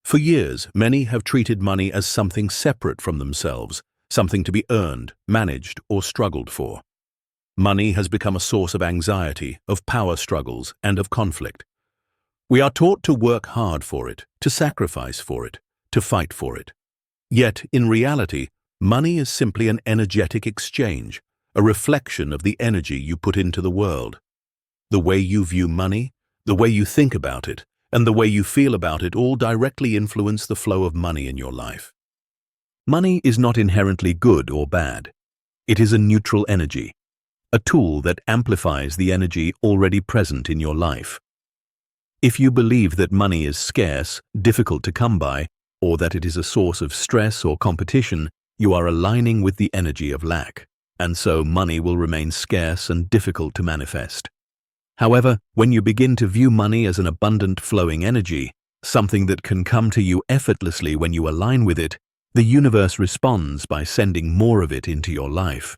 A: For years, many have treated money as something separate from themselves, something to be earned, managed, or struggled for. Money has become a source of anxiety, of power struggles, and of conflict. We are taught to work hard for it, to sacrifice for it, to fight for it. Yet, in reality, money is simply an energetic exchange, a reflection of the energy you put into the world. The way you view money, the way you think about it, and the way you feel about it all directly influence the flow of money in your life. Money is not inherently good or bad. It is a neutral energy, a tool that amplifies the energy already present in your life. If you believe that money is scarce, difficult to come by, or that it is a source of stress or competition, you are aligning with the energy of lack, and so money will remain scarce and difficult to manifest. However, when you begin to view money as an abundant flowing energy, something that can come to you effortlessly when you align with it, the universe responds by sending more of it into your life.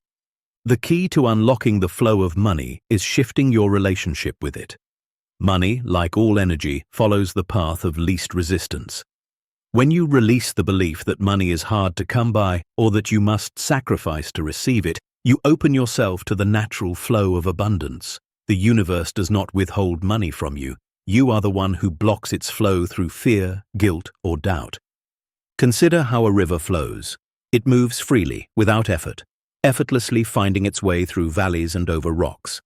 A: The key to unlocking the flow of money is shifting your relationship with it. Money, like all energy, follows the path of least resistance. When you release the belief that money is hard to come by or that you must sacrifice to receive it, you open yourself to the natural flow of abundance. The universe does not withhold money from you. You are the one who blocks its flow through fear, guilt, or doubt. Consider how a river flows. It moves freely, without effort, effortlessly finding its way through valleys and over rocks.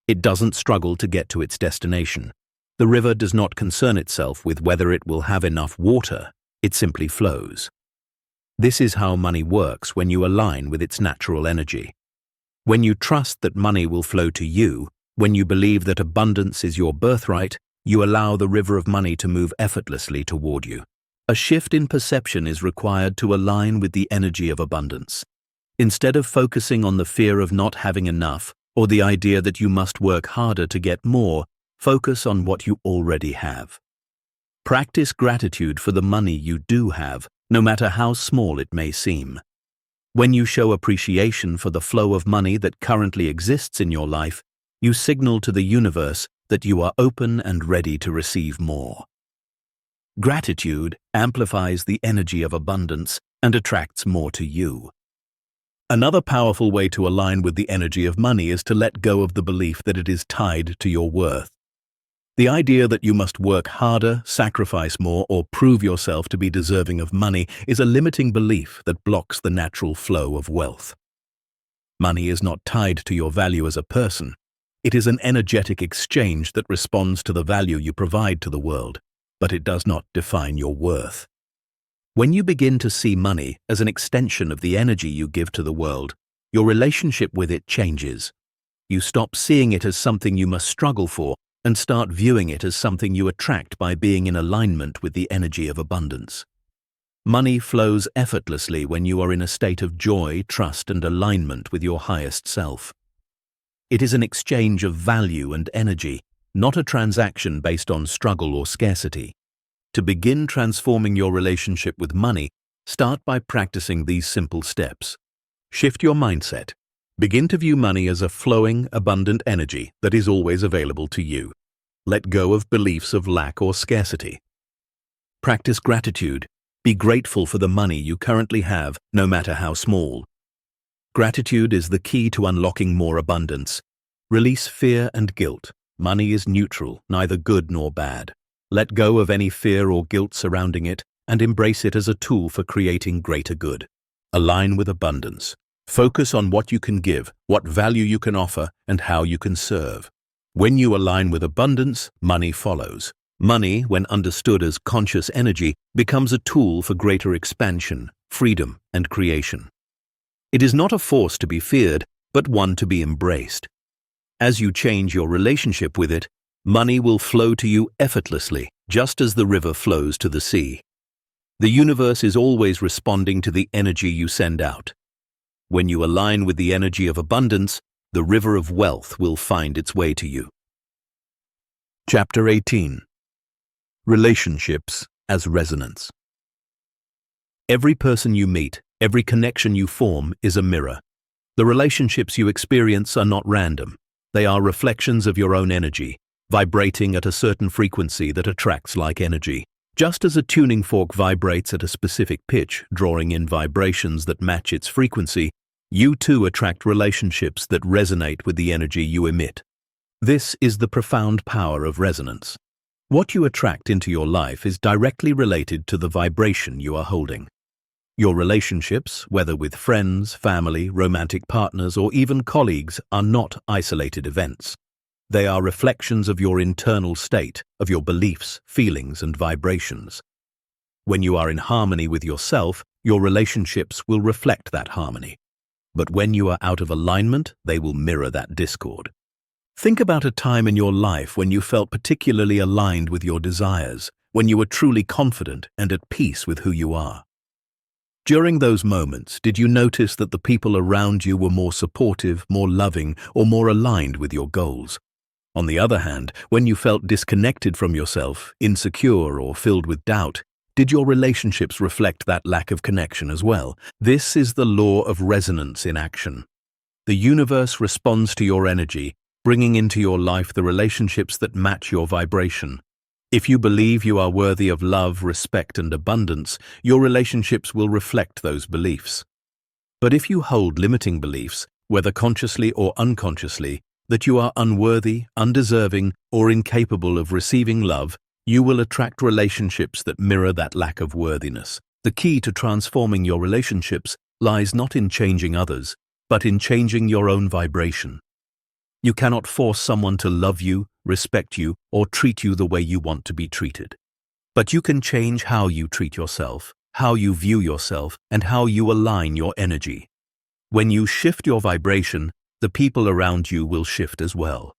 A: It doesn't struggle to get to its destination. The river does not concern itself with whether it will have enough water. It simply flows. This is how money works when you align with its natural energy. When you trust that money will flow to you, when you believe that abundance is your birthright, you allow the river of money to move effortlessly toward you. A shift in perception is required to align with the energy of abundance. Instead of focusing on the fear of not having enough or the idea that you must work harder to get more, focus on what you already have. Practice gratitude for the money you do have, no matter how small it may seem. When you show appreciation for the flow of money that currently exists in your life, you signal to the universe that you are open and ready to receive more. Gratitude amplifies the energy of abundance and attracts more to you. Another powerful way to align with the energy of money is to let go of the belief that it is tied to your worth. The idea that you must work harder, sacrifice more, or prove yourself to be deserving of money is a limiting belief that blocks the natural flow of wealth. Money is not tied to your value as a person. It is an energetic exchange that responds to the value you provide to the world, but it does not define your worth. When you begin to see money as an extension of the energy you give to the world, your relationship with it changes. You stop seeing it as something you must struggle for and start viewing it as something you attract by being in alignment with the energy of abundance. Money flows effortlessly when you are in a state of joy, trust, and alignment with your highest self. It is an exchange of value and energy, not a transaction based on struggle or scarcity. To begin transforming your relationship with money, start by practicing these simple steps. Shift your mindset. Begin to view money as a flowing, abundant energy that is always available to you. Let go of beliefs of lack or scarcity. Practice gratitude. Be grateful for the money you currently have, no matter how small. Gratitude is the key to unlocking more abundance. Release fear and guilt. Money is neutral, neither good nor bad. Let go of any fear or guilt surrounding it and embrace it as a tool for creating greater good. Align with abundance. Focus on what you can give, what value you can offer, and how you can serve. When you align with abundance, money follows. Money, when understood as conscious energy, becomes a tool for greater expansion, freedom, and creation. It is not a force to be feared, but one to be embraced. As you change your relationship with it, money will flow to you effortlessly, just as the river flows to the sea. The universe is always responding to the energy you send out. When you align with the energy of abundance, the river of wealth will find its way to you. Chapter 18. Relationships as Resonance. Every person you meet, every connection you form is a mirror. The relationships you experience are not random. They are reflections of your own energy, vibrating at a certain frequency that attracts like energy. Just as a tuning fork vibrates at a specific pitch, drawing in vibrations that match its frequency, you too attract relationships that resonate with the energy you emit. This is the profound power of resonance. What you attract into your life is directly related to the vibration you are holding. Your relationships, whether with friends, family, romantic partners, or even colleagues, are not isolated events. They are reflections of your internal state, of your beliefs, feelings, and vibrations. When you are in harmony with yourself, your relationships will reflect that harmony. But when you are out of alignment, they will mirror that discord. Think about a time in your life when you felt particularly aligned with your desires, when you were truly confident and at peace with who you are. During those moments, did you notice that the people around you were more supportive, more loving, or more aligned with your goals? On the other hand, when you felt disconnected from yourself, insecure, or filled with doubt, did your relationships reflect that lack of connection as well? This is the law of resonance in action. The universe responds to your energy, bringing into your life the relationships that match your vibration. If you believe you are worthy of love, respect, and abundance, your relationships will reflect those beliefs. But if you hold limiting beliefs, whether consciously or unconsciously, that you are unworthy, undeserving, or incapable of receiving love, you will attract relationships that mirror that lack of worthiness. The key to transforming your relationships lies not in changing others, but in changing your own vibration. You cannot force someone to love you, respect you, or treat you the way you want to be treated. But you can change how you treat yourself, how you view yourself, and how you align your energy. When you shift your vibration, the people around you will shift as well.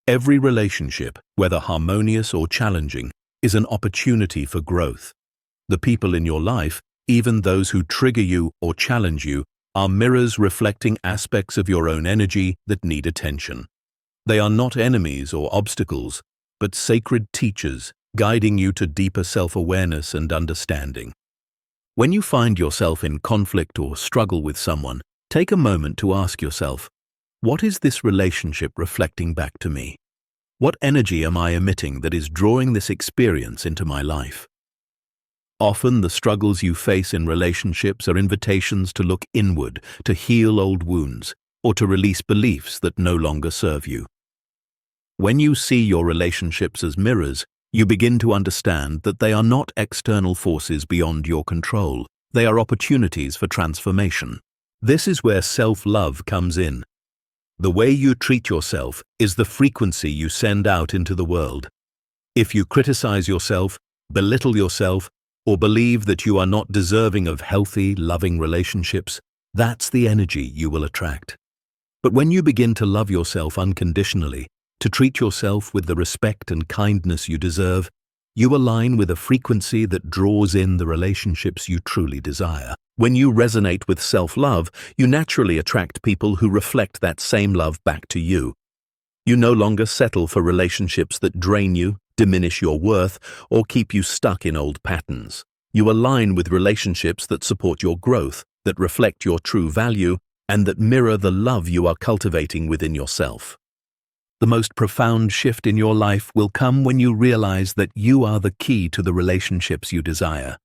A: Every relationship, whether harmonious or challenging, is an opportunity for growth. The people in your life, even those who trigger you or challenge you, are mirrors reflecting aspects of your own energy that need attention. They are not enemies or obstacles, but sacred teachers, guiding you to deeper self-awareness and understanding. When you find yourself in conflict or struggle with someone, take a moment to ask yourself, what is this relationship reflecting back to me? What energy am I emitting that is drawing this experience into my life? Often the struggles you face in relationships are invitations to look inward, to heal old wounds, or to release beliefs that no longer serve you. When you see your relationships as mirrors, you begin to understand that they are not external forces beyond your control. They are opportunities for transformation. This is where self-love comes in. The way you treat yourself is the frequency you send out into the world. If you criticize yourself, belittle yourself, or believe that you are not deserving of healthy, loving relationships, that's the energy you will attract. But when you begin to love yourself unconditionally, to treat yourself with the respect and kindness you deserve, You align with a frequency that draws in the relationships you truly desire. When you resonate with self-love, you naturally attract people who reflect that same love back to you. You no longer settle for relationships that drain you, diminish your worth, or keep you stuck in old patterns. You align with relationships that support your growth, that reflect your true value, and that mirror the love you are cultivating within yourself. The most profound shift in your life will come when you realize that you are the key to the relationships you desire.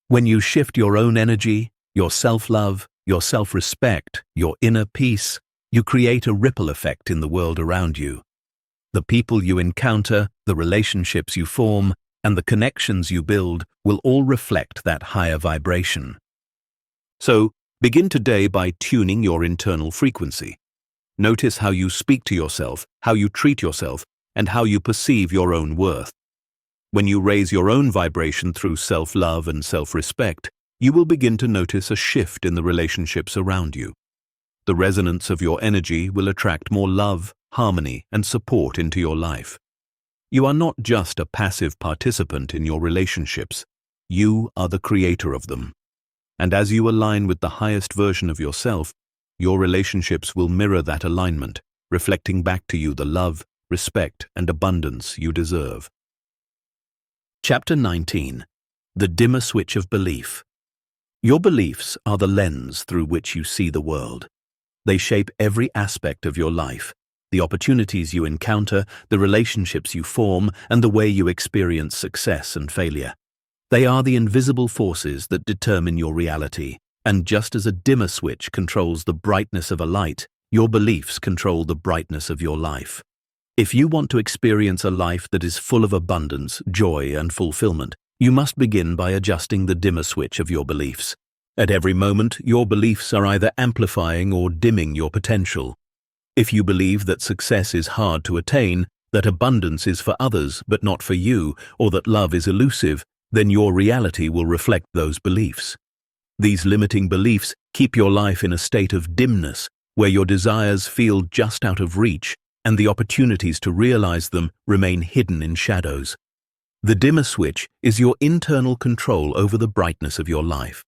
A: When you shift your own energy, your self-love, your self-respect, your inner peace, you create a ripple effect in the world around you. The people you encounter, the relationships you form, and the connections you build will all reflect that higher vibration. So, begin today by tuning your internal frequency. Notice how you speak to yourself, how you treat yourself, and how you perceive your own worth. When you raise your own vibration through self-love and self-respect, you will begin to notice a shift in the relationships around you. The resonance of your energy will attract more love, harmony, and support into your life. You are not just a passive participant in your relationships. You are the creator of them. And as you align with the highest version of yourself, your relationships will mirror that alignment, reflecting back to you the love, respect, and abundance you deserve. Chapter 19. The Dimmer Switch of Belief. Your beliefs are the lens through which you see the world. They shape every aspect of your life, the opportunities you encounter, the relationships you form, and the way you experience success and failure. They are the invisible forces that determine your reality. And just as a dimmer switch controls the brightness of a light, your beliefs control the brightness of your life. If you want to experience a life that is full of abundance, joy, and fulfillment, you must begin by adjusting the dimmer switch of your beliefs. At every moment, your beliefs are either amplifying or dimming your potential. If you believe that success is hard to attain, that abundance is for others but not for you, or that love is elusive, then your reality will reflect those beliefs. These limiting beliefs keep your life in a state of dimness, where your desires feel just out of reach, and the opportunities to realize them remain hidden in shadows. The dimmer switch is your internal control over the brightness of your life.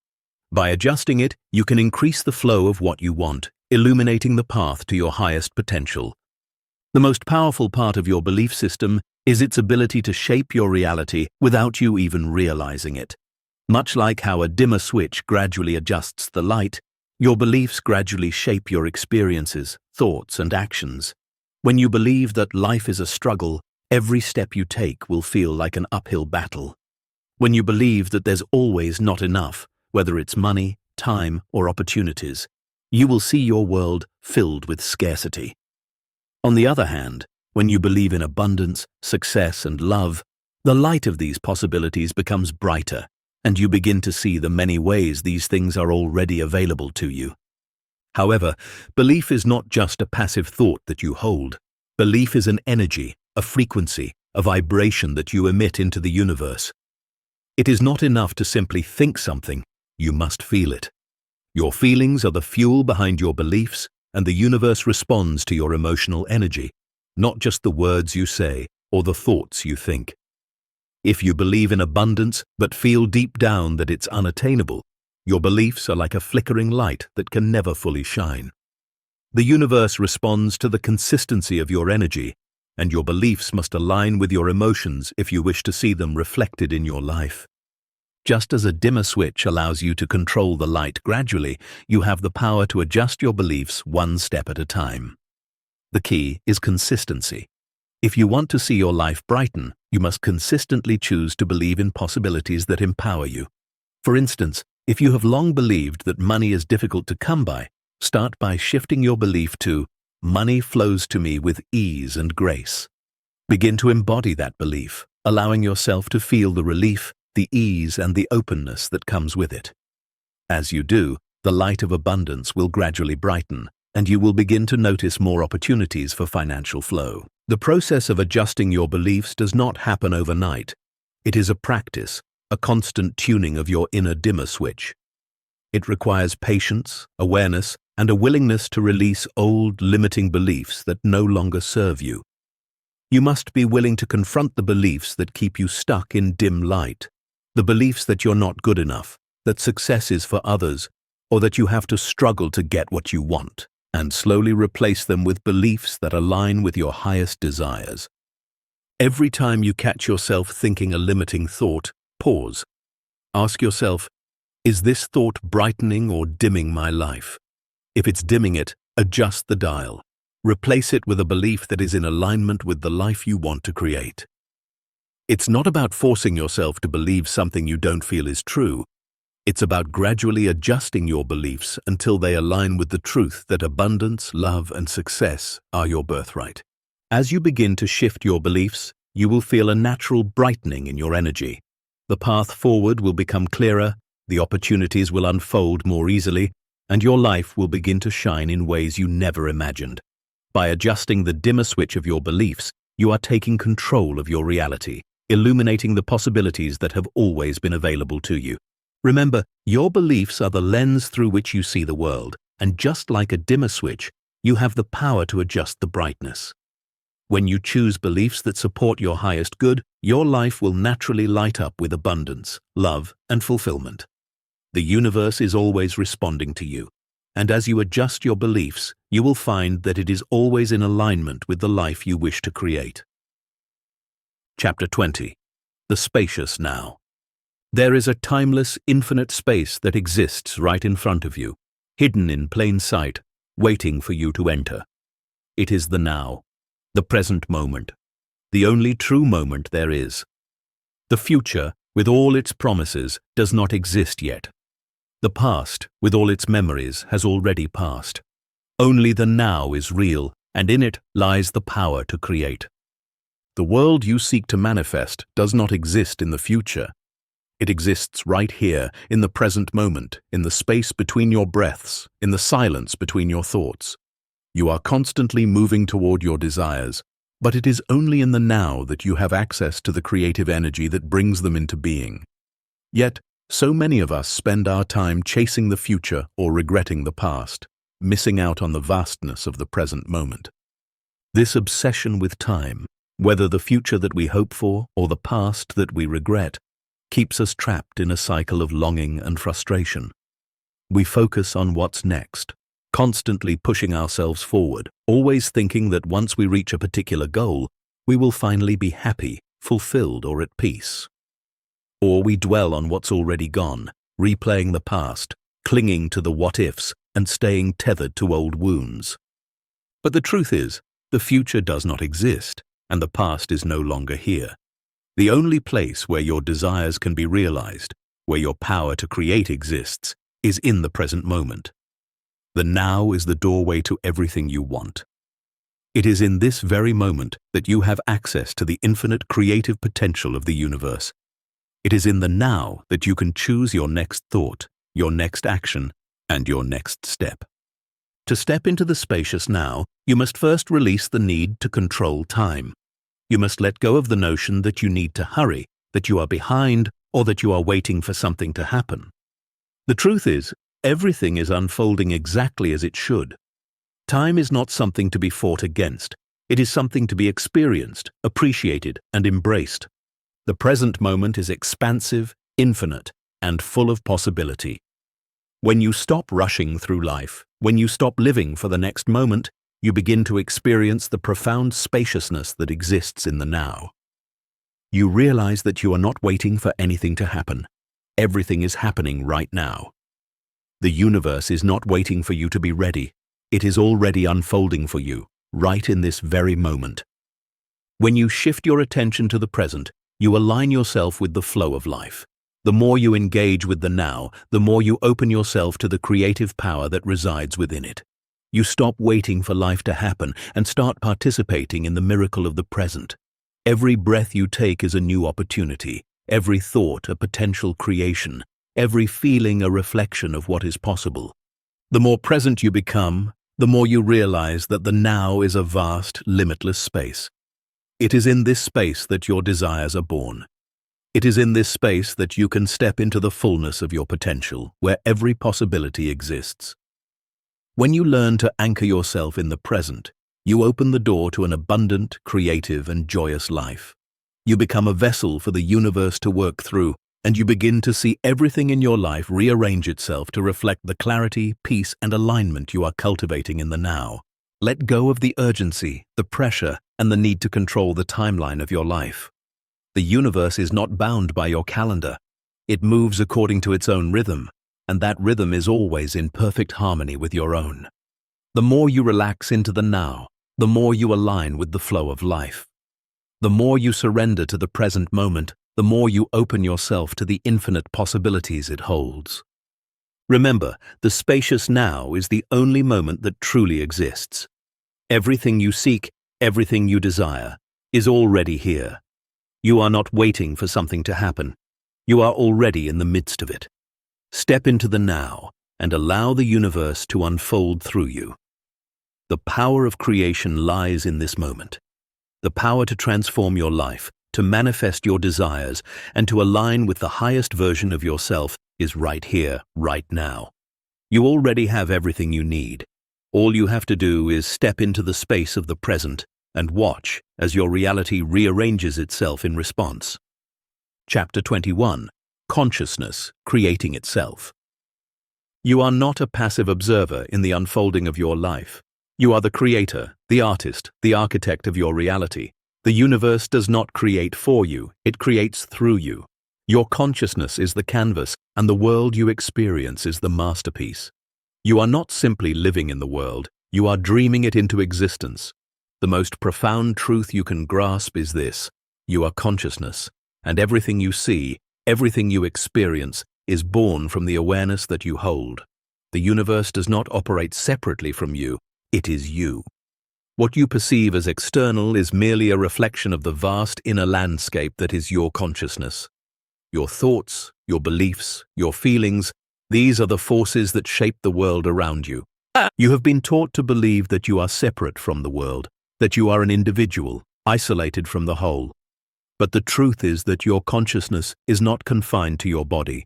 A: By adjusting it, you can increase the flow of what you want, illuminating the path to your highest potential. The most powerful part of your belief system is its ability to shape your reality without you even realizing it. Much like how a dimmer switch gradually adjusts the light, your beliefs gradually shape your experiences, thoughts, and actions. When you believe that life is a struggle, every step you take will feel like an uphill battle. When you believe that there's always not enough, whether it's money, time, or opportunities, you will see your world filled with scarcity. On the other hand, when you believe in abundance, success, and love, the light of these possibilities becomes brighter, and you begin to see the many ways these things are already available to you. However, belief is not just a passive thought that you hold. Belief is an energy, a frequency, a vibration that you emit into the universe. It is not enough to simply think something, you must feel it. Your feelings are the fuel behind your beliefs, and the universe responds to your emotional energy, not just the words you say or the thoughts you think. If you believe in abundance but feel deep down that it's unattainable, your beliefs are like a flickering light that can never fully shine. The universe responds to the consistency of your energy, and your beliefs must align with your emotions if you wish to see them reflected in your life. Just as a dimmer switch allows you to control the light gradually, you have the power to adjust your beliefs one step at a time. The key is consistency. If you want to see your life brighten, you must consistently choose to believe in possibilities that empower you. For instance, if you have long believed that money is difficult to come by, start by shifting your belief to, "Money flows to me with ease and grace." Begin to embody that belief, allowing yourself to feel the relief, the ease, and the openness that comes with it. As you do, the light of abundance will gradually brighten, and you will begin to notice more opportunities for financial flow. The process of adjusting your beliefs does not happen overnight. It is a practice, a constant tuning of your inner dimmer switch. It requires patience, awareness, and a willingness to release old, limiting beliefs that no longer serve you. You must be willing to confront the beliefs that keep you stuck in dim light, the beliefs that you're not good enough, that success is for others, or that you have to struggle to get what you want, and slowly replace them with beliefs that align with your highest desires. Every time you catch yourself thinking a limiting thought, pause. Ask yourself, is this thought brightening or dimming my life? If it's dimming it, adjust the dial. Replace it with a belief that is in alignment with the life you want to create. It's not about forcing yourself to believe something you don't feel is true. It's about gradually adjusting your beliefs until they align with the truth that abundance, love, and success are your birthright. As you begin to shift your beliefs, you will feel a natural brightening in your energy. The path forward will become clearer, the opportunities will unfold more easily, and your life will begin to shine in ways you never imagined. By adjusting the dimmer switch of your beliefs, you are taking control of your reality, illuminating the possibilities that have always been available to you. Remember, your beliefs are the lens through which you see the world, and just like a dimmer switch, you have the power to adjust the brightness. When you choose beliefs that support your highest good, your life will naturally light up with abundance, love, and fulfillment. The universe is always responding to you, and as you adjust your beliefs, you will find that it is always in alignment with the life you wish to create. Chapter 20. The Spacious Now. There is a timeless, infinite space that exists right in front of you, hidden in plain sight, waiting for you to enter. It is the now, the present moment, the only true moment there is. The future, with all its promises, does not exist yet. The past, with all its memories, has already passed. Only the now is real, and in it lies the power to create. The world you seek to manifest does not exist in the future. It exists right here, in the present moment, in the space between your breaths, in the silence between your thoughts. You are constantly moving toward your desires, but it is only in the now that you have access to the creative energy that brings them into being. Yet, so many of us spend our time chasing the future or regretting the past, missing out on the vastness of the present moment. This obsession with time, whether the future that we hope for or the past that we regret, keeps us trapped in a cycle of longing and frustration. We focus on what's next, constantly pushing ourselves forward, always thinking that once we reach a particular goal, we will finally be happy, fulfilled, or at peace. Or we dwell on what's already gone, replaying the past, clinging to the what-ifs, and staying tethered to old wounds. But the truth is, the future does not exist, and the past is no longer here. The only place where your desires can be realized, where your power to create exists, is in the present moment. The now is the doorway to everything you want. It is in this very moment that you have access to the infinite creative potential of the universe. It is in the now that you can choose your next thought, your next action, and your next step. To step into the spacious now, you must first release the need to control time. You must let go of the notion that you need to hurry, that you are behind, or that you are waiting for something to happen. The truth is, everything is unfolding exactly as it should. Time is not something to be fought against. It is something to be experienced, appreciated, and embraced. The present moment is expansive, infinite, and full of possibility. When you stop rushing through life, when you stop living for the next moment, you begin to experience the profound spaciousness that exists in the now. You realize that you are not waiting for anything to happen. Everything is happening right now. The universe is not waiting for you to be ready. It is already unfolding for you, right in this very moment. When you shift your attention to the present, you align yourself with the flow of life. The more you engage with the now, the more you open yourself to the creative power that resides within it. You stop waiting for life to happen and start participating in the miracle of the present. Every breath you take is a new opportunity, every thought a potential creation, every feeling a reflection of what is possible. The more present you become, the more you realize that the now is a vast, limitless space. It is in this space that your desires are born. It is in this space that you can step into the fullness of your potential, where every possibility exists. When you learn to anchor yourself in the present, You open the door to an abundant, creative, and joyous life. You become a vessel for the universe to work through, and you begin to see everything in your life rearrange itself to reflect the clarity, peace, and alignment you are cultivating in the now. Let go of the urgency, the pressure, and the need to control the timeline of your life. The universe is not bound by your calendar. It moves according to its own rhythm, and that rhythm is always in perfect harmony with your own. The more you relax into the now, the more you align with the flow of life. The more you surrender to the present moment, the more you open yourself to the infinite possibilities it holds. Remember, the spacious now is the only moment that truly exists. Everything you seek, everything you desire, is already here. You are not waiting for something to happen. You are already in the midst of it. Step into the now and allow the universe to unfold through you. The power of creation lies in this moment. The power to transform your life, to manifest your desires, and to align with the highest version of yourself is right here, right now. You already have everything you need. All you have to do is step into the space of the present and watch as your reality rearranges itself in response. Chapter 21. Consciousness Creating Itself. You are not a passive observer in the unfolding of your life. You are the creator, the artist, the architect of your reality. The universe does not create for you, it creates through you. Your consciousness is the canvas, and the world you experience is the masterpiece. You are not simply living in the world, you are dreaming it into existence. The most profound truth you can grasp is this: you are consciousness, and everything you see, everything you experience, is born from the awareness that you hold. The universe does not operate separately from you, it is you. What you perceive as external is merely a reflection of the vast inner landscape that is your consciousness. Your thoughts, your beliefs, your feelings, these are the forces that shape the world around you. You have been taught to believe that you are separate from the world, that you are an individual, isolated from the whole. But the truth is that your consciousness is not confined to your body,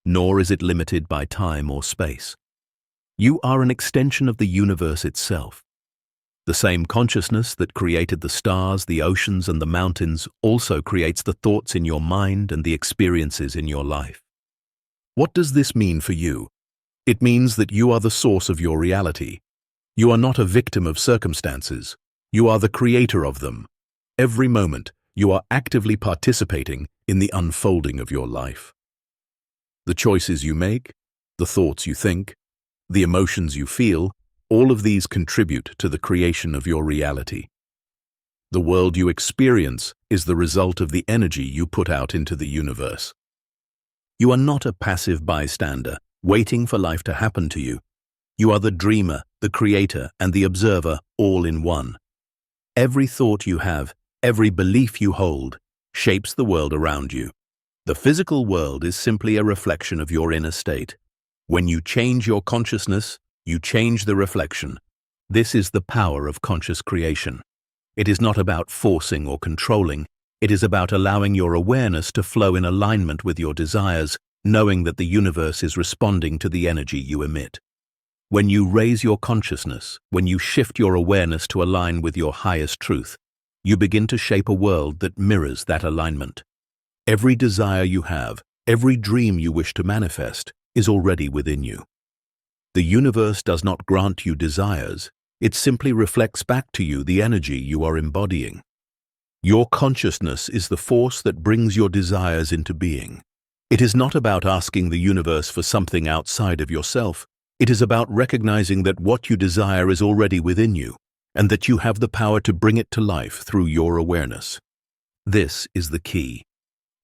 A: nor is it limited by time or space. You are an extension of the universe itself. The same consciousness that created the stars, the oceans, and the mountains also creates the thoughts in your mind and the experiences in your life. What does this mean for you? It means that you are the source of your reality. You are not a victim of circumstances. You are the creator of them. Every moment, you are actively participating in the unfolding of your life. The choices you make, the thoughts you think, the emotions you feel, all of these contribute to the creation of your reality. The world you experience is the result of the energy you put out into the universe. You are not a passive bystander, waiting for life to happen to you. You are the dreamer, the creator, and the observer all in one. Every thought you have, every belief you hold, shapes the world around you. The physical world is simply a reflection of your inner state. When you change your consciousness, you change the reflection. This is the power of conscious creation. It is not about forcing or controlling. It is about allowing your awareness to flow in alignment with your desires, knowing that the universe is responding to the energy you emit. When you raise your consciousness, when you shift your awareness to align with your highest truth, you begin to shape a world that mirrors that alignment. Every desire you have, every dream you wish to manifest, is already within you. The universe does not grant you desires, it simply reflects back to you the energy you are embodying. Your consciousness is the force that brings your desires into being. It is not about asking the universe for something outside of yourself. It is about recognizing that what you desire is already within you, and that you have the power to bring it to life through your awareness. This is the key.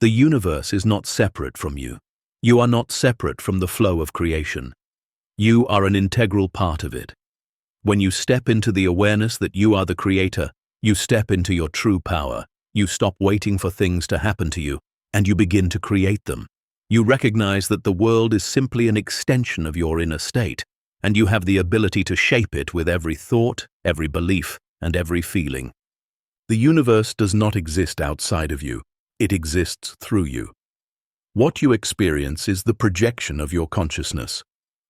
A: The universe is not separate from you. You are not separate from the flow of creation. You are an integral part of it. When you step into the awareness that you are the creator, you step into your true power. You stop waiting for things to happen to you, and you begin to create them. You recognize that the world is simply an extension of your inner state, and you have the ability to shape it with every thought, every belief, and every feeling. The universe does not exist outside of you. It exists through you. What you experience is the projection of your consciousness.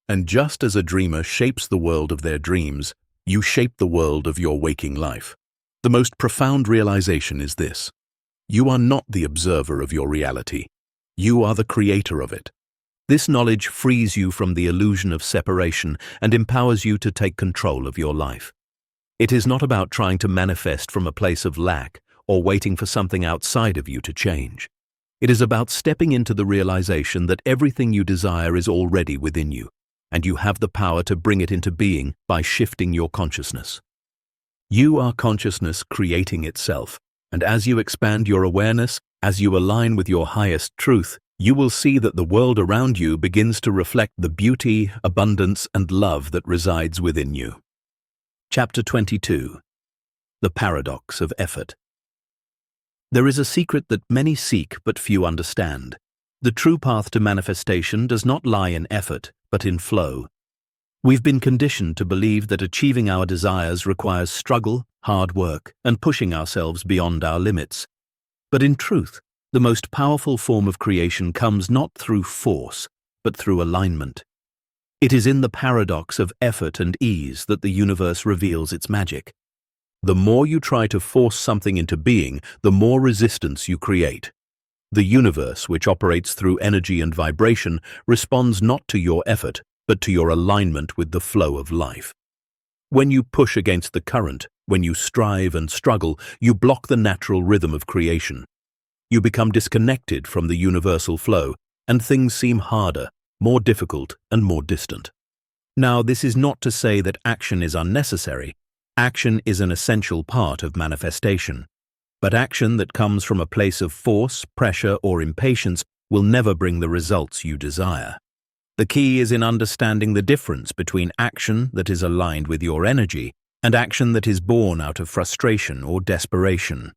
A: And just as a dreamer shapes the world of their dreams, You shape the world of your waking life. The most profound realization is this: you are not the observer of your reality. You are the creator of it. This knowledge frees you from the illusion of separation and empowers you to take control of your life. It is not about trying to manifest from a place of lack or waiting for something outside of you to change. It is about stepping into the realization that everything you desire is already within you, and you have the power to bring it into being by shifting your consciousness. You are consciousness creating itself, and as you expand your awareness, as you align with your highest truth, you will see that the world around you begins to reflect the beauty, abundance, and love that resides within you. Chapter 22. The Paradox of Effort. There is a secret that many seek but few understand. The true path to manifestation does not lie in effort, but in flow. We've been conditioned to believe that achieving our desires requires struggle, hard work, and pushing ourselves beyond our limits. But in truth, the most powerful form of creation comes not through force, but through alignment. It is in the paradox of effort and ease that the universe reveals its magic. The more you try to force something into being, the more resistance you create. The universe, which operates through energy and vibration, responds not to your effort, but to your alignment with the flow of life. When you push against the current, when you strive and struggle, you block the natural rhythm of creation. You become disconnected from the universal flow, and things seem harder, more difficult, and more distant. Now, this is not to say that action is unnecessary. Action is an essential part of manifestation. But action that comes from a place of force, pressure, or impatience will never bring the results you desire. The key is in understanding the difference between action that is aligned with your energy and action that is born out of frustration or desperation.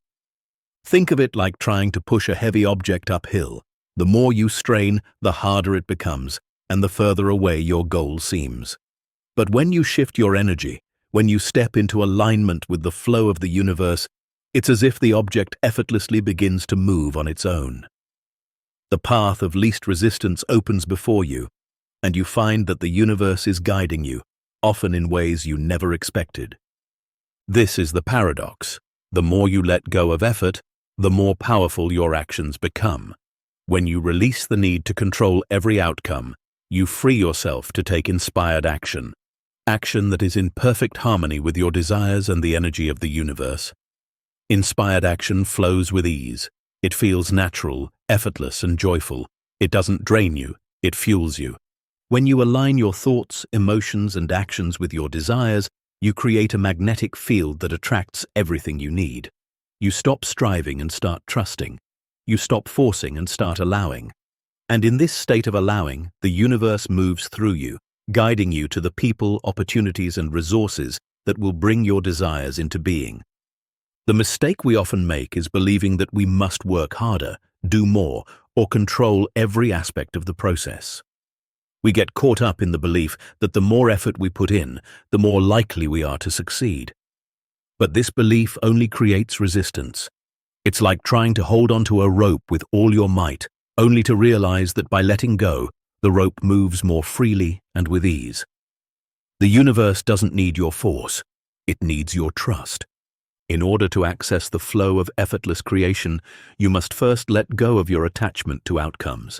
A: Think of it like trying to push a heavy object uphill. The more you strain, the harder it becomes, and the further away your goal seems. But when you shift your energy, when you step into alignment with the flow of the universe, it's as if the object effortlessly begins to move on its own. The path of least resistance opens before you, and you find that the universe is guiding you, often in ways you never expected. This is the paradox. The more you let go of effort, the more powerful your actions become. When you release the need to control every outcome, you free yourself to take inspired action. Action that is in perfect harmony with your desires and the energy of the universe. Inspired action flows with ease. It feels natural, effortless, and joyful. It doesn't drain you, it fuels you. When you align your thoughts, emotions, and actions with your desires, you create a magnetic field that attracts everything you need. You stop striving and start trusting. You stop forcing and start allowing. And in this state of allowing, the universe moves through you, guiding you to the people, opportunities, and resources that will bring your desires into being. The mistake we often make is believing that we must work harder, do more, or control every aspect of the process. We get caught up in the belief that the more effort we put in, the more likely we are to succeed. But this belief only creates resistance. It's like trying to hold onto a rope with all your might, only to realize that by letting go, the rope moves more freely and with ease. The universe doesn't need your force, it needs your trust. In order to access the flow of effortless creation, you must first let go of your attachment to outcomes.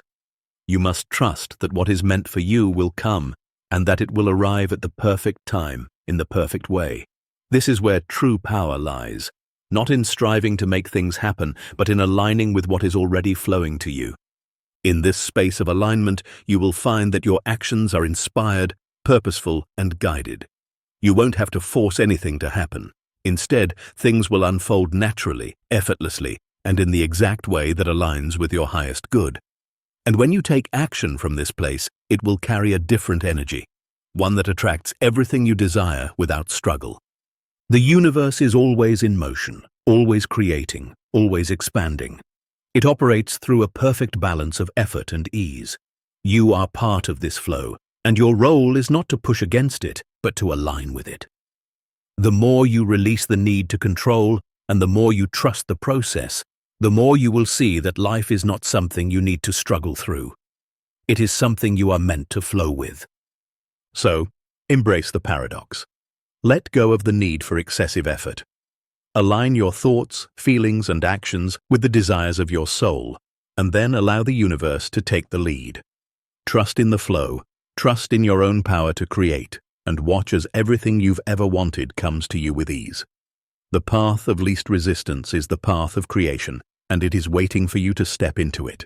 A: You must trust that what is meant for you will come, and that it will arrive at the perfect time, in the perfect way. This is where true power lies, not in striving to make things happen, but in aligning with what is already flowing to you. In this space of alignment, you will find that your actions are inspired, purposeful, and guided. You won't have to force anything to happen. Instead, things will unfold naturally, effortlessly, and in the exact way that aligns with your highest good. And when you take action from this place, it will carry a different energy, one that attracts everything you desire without struggle. The universe is always in motion, always creating, always expanding. It operates through a perfect balance of effort and ease. You are part of this flow, and your role is not to push against it, but to align with it. The more you release the need to control, and the more you trust the process, the more you will see that life is not something you need to struggle through. It is something you are meant to flow with. So, embrace the paradox. Let go of the need for excessive effort. Align your thoughts, feelings, and actions with the desires of your soul, and then allow the universe to take the lead. Trust in the flow, trust in your own power to create, and watch as everything you've ever wanted comes to you with ease. The path of least resistance is the path of creation, and it is waiting for you to step into it.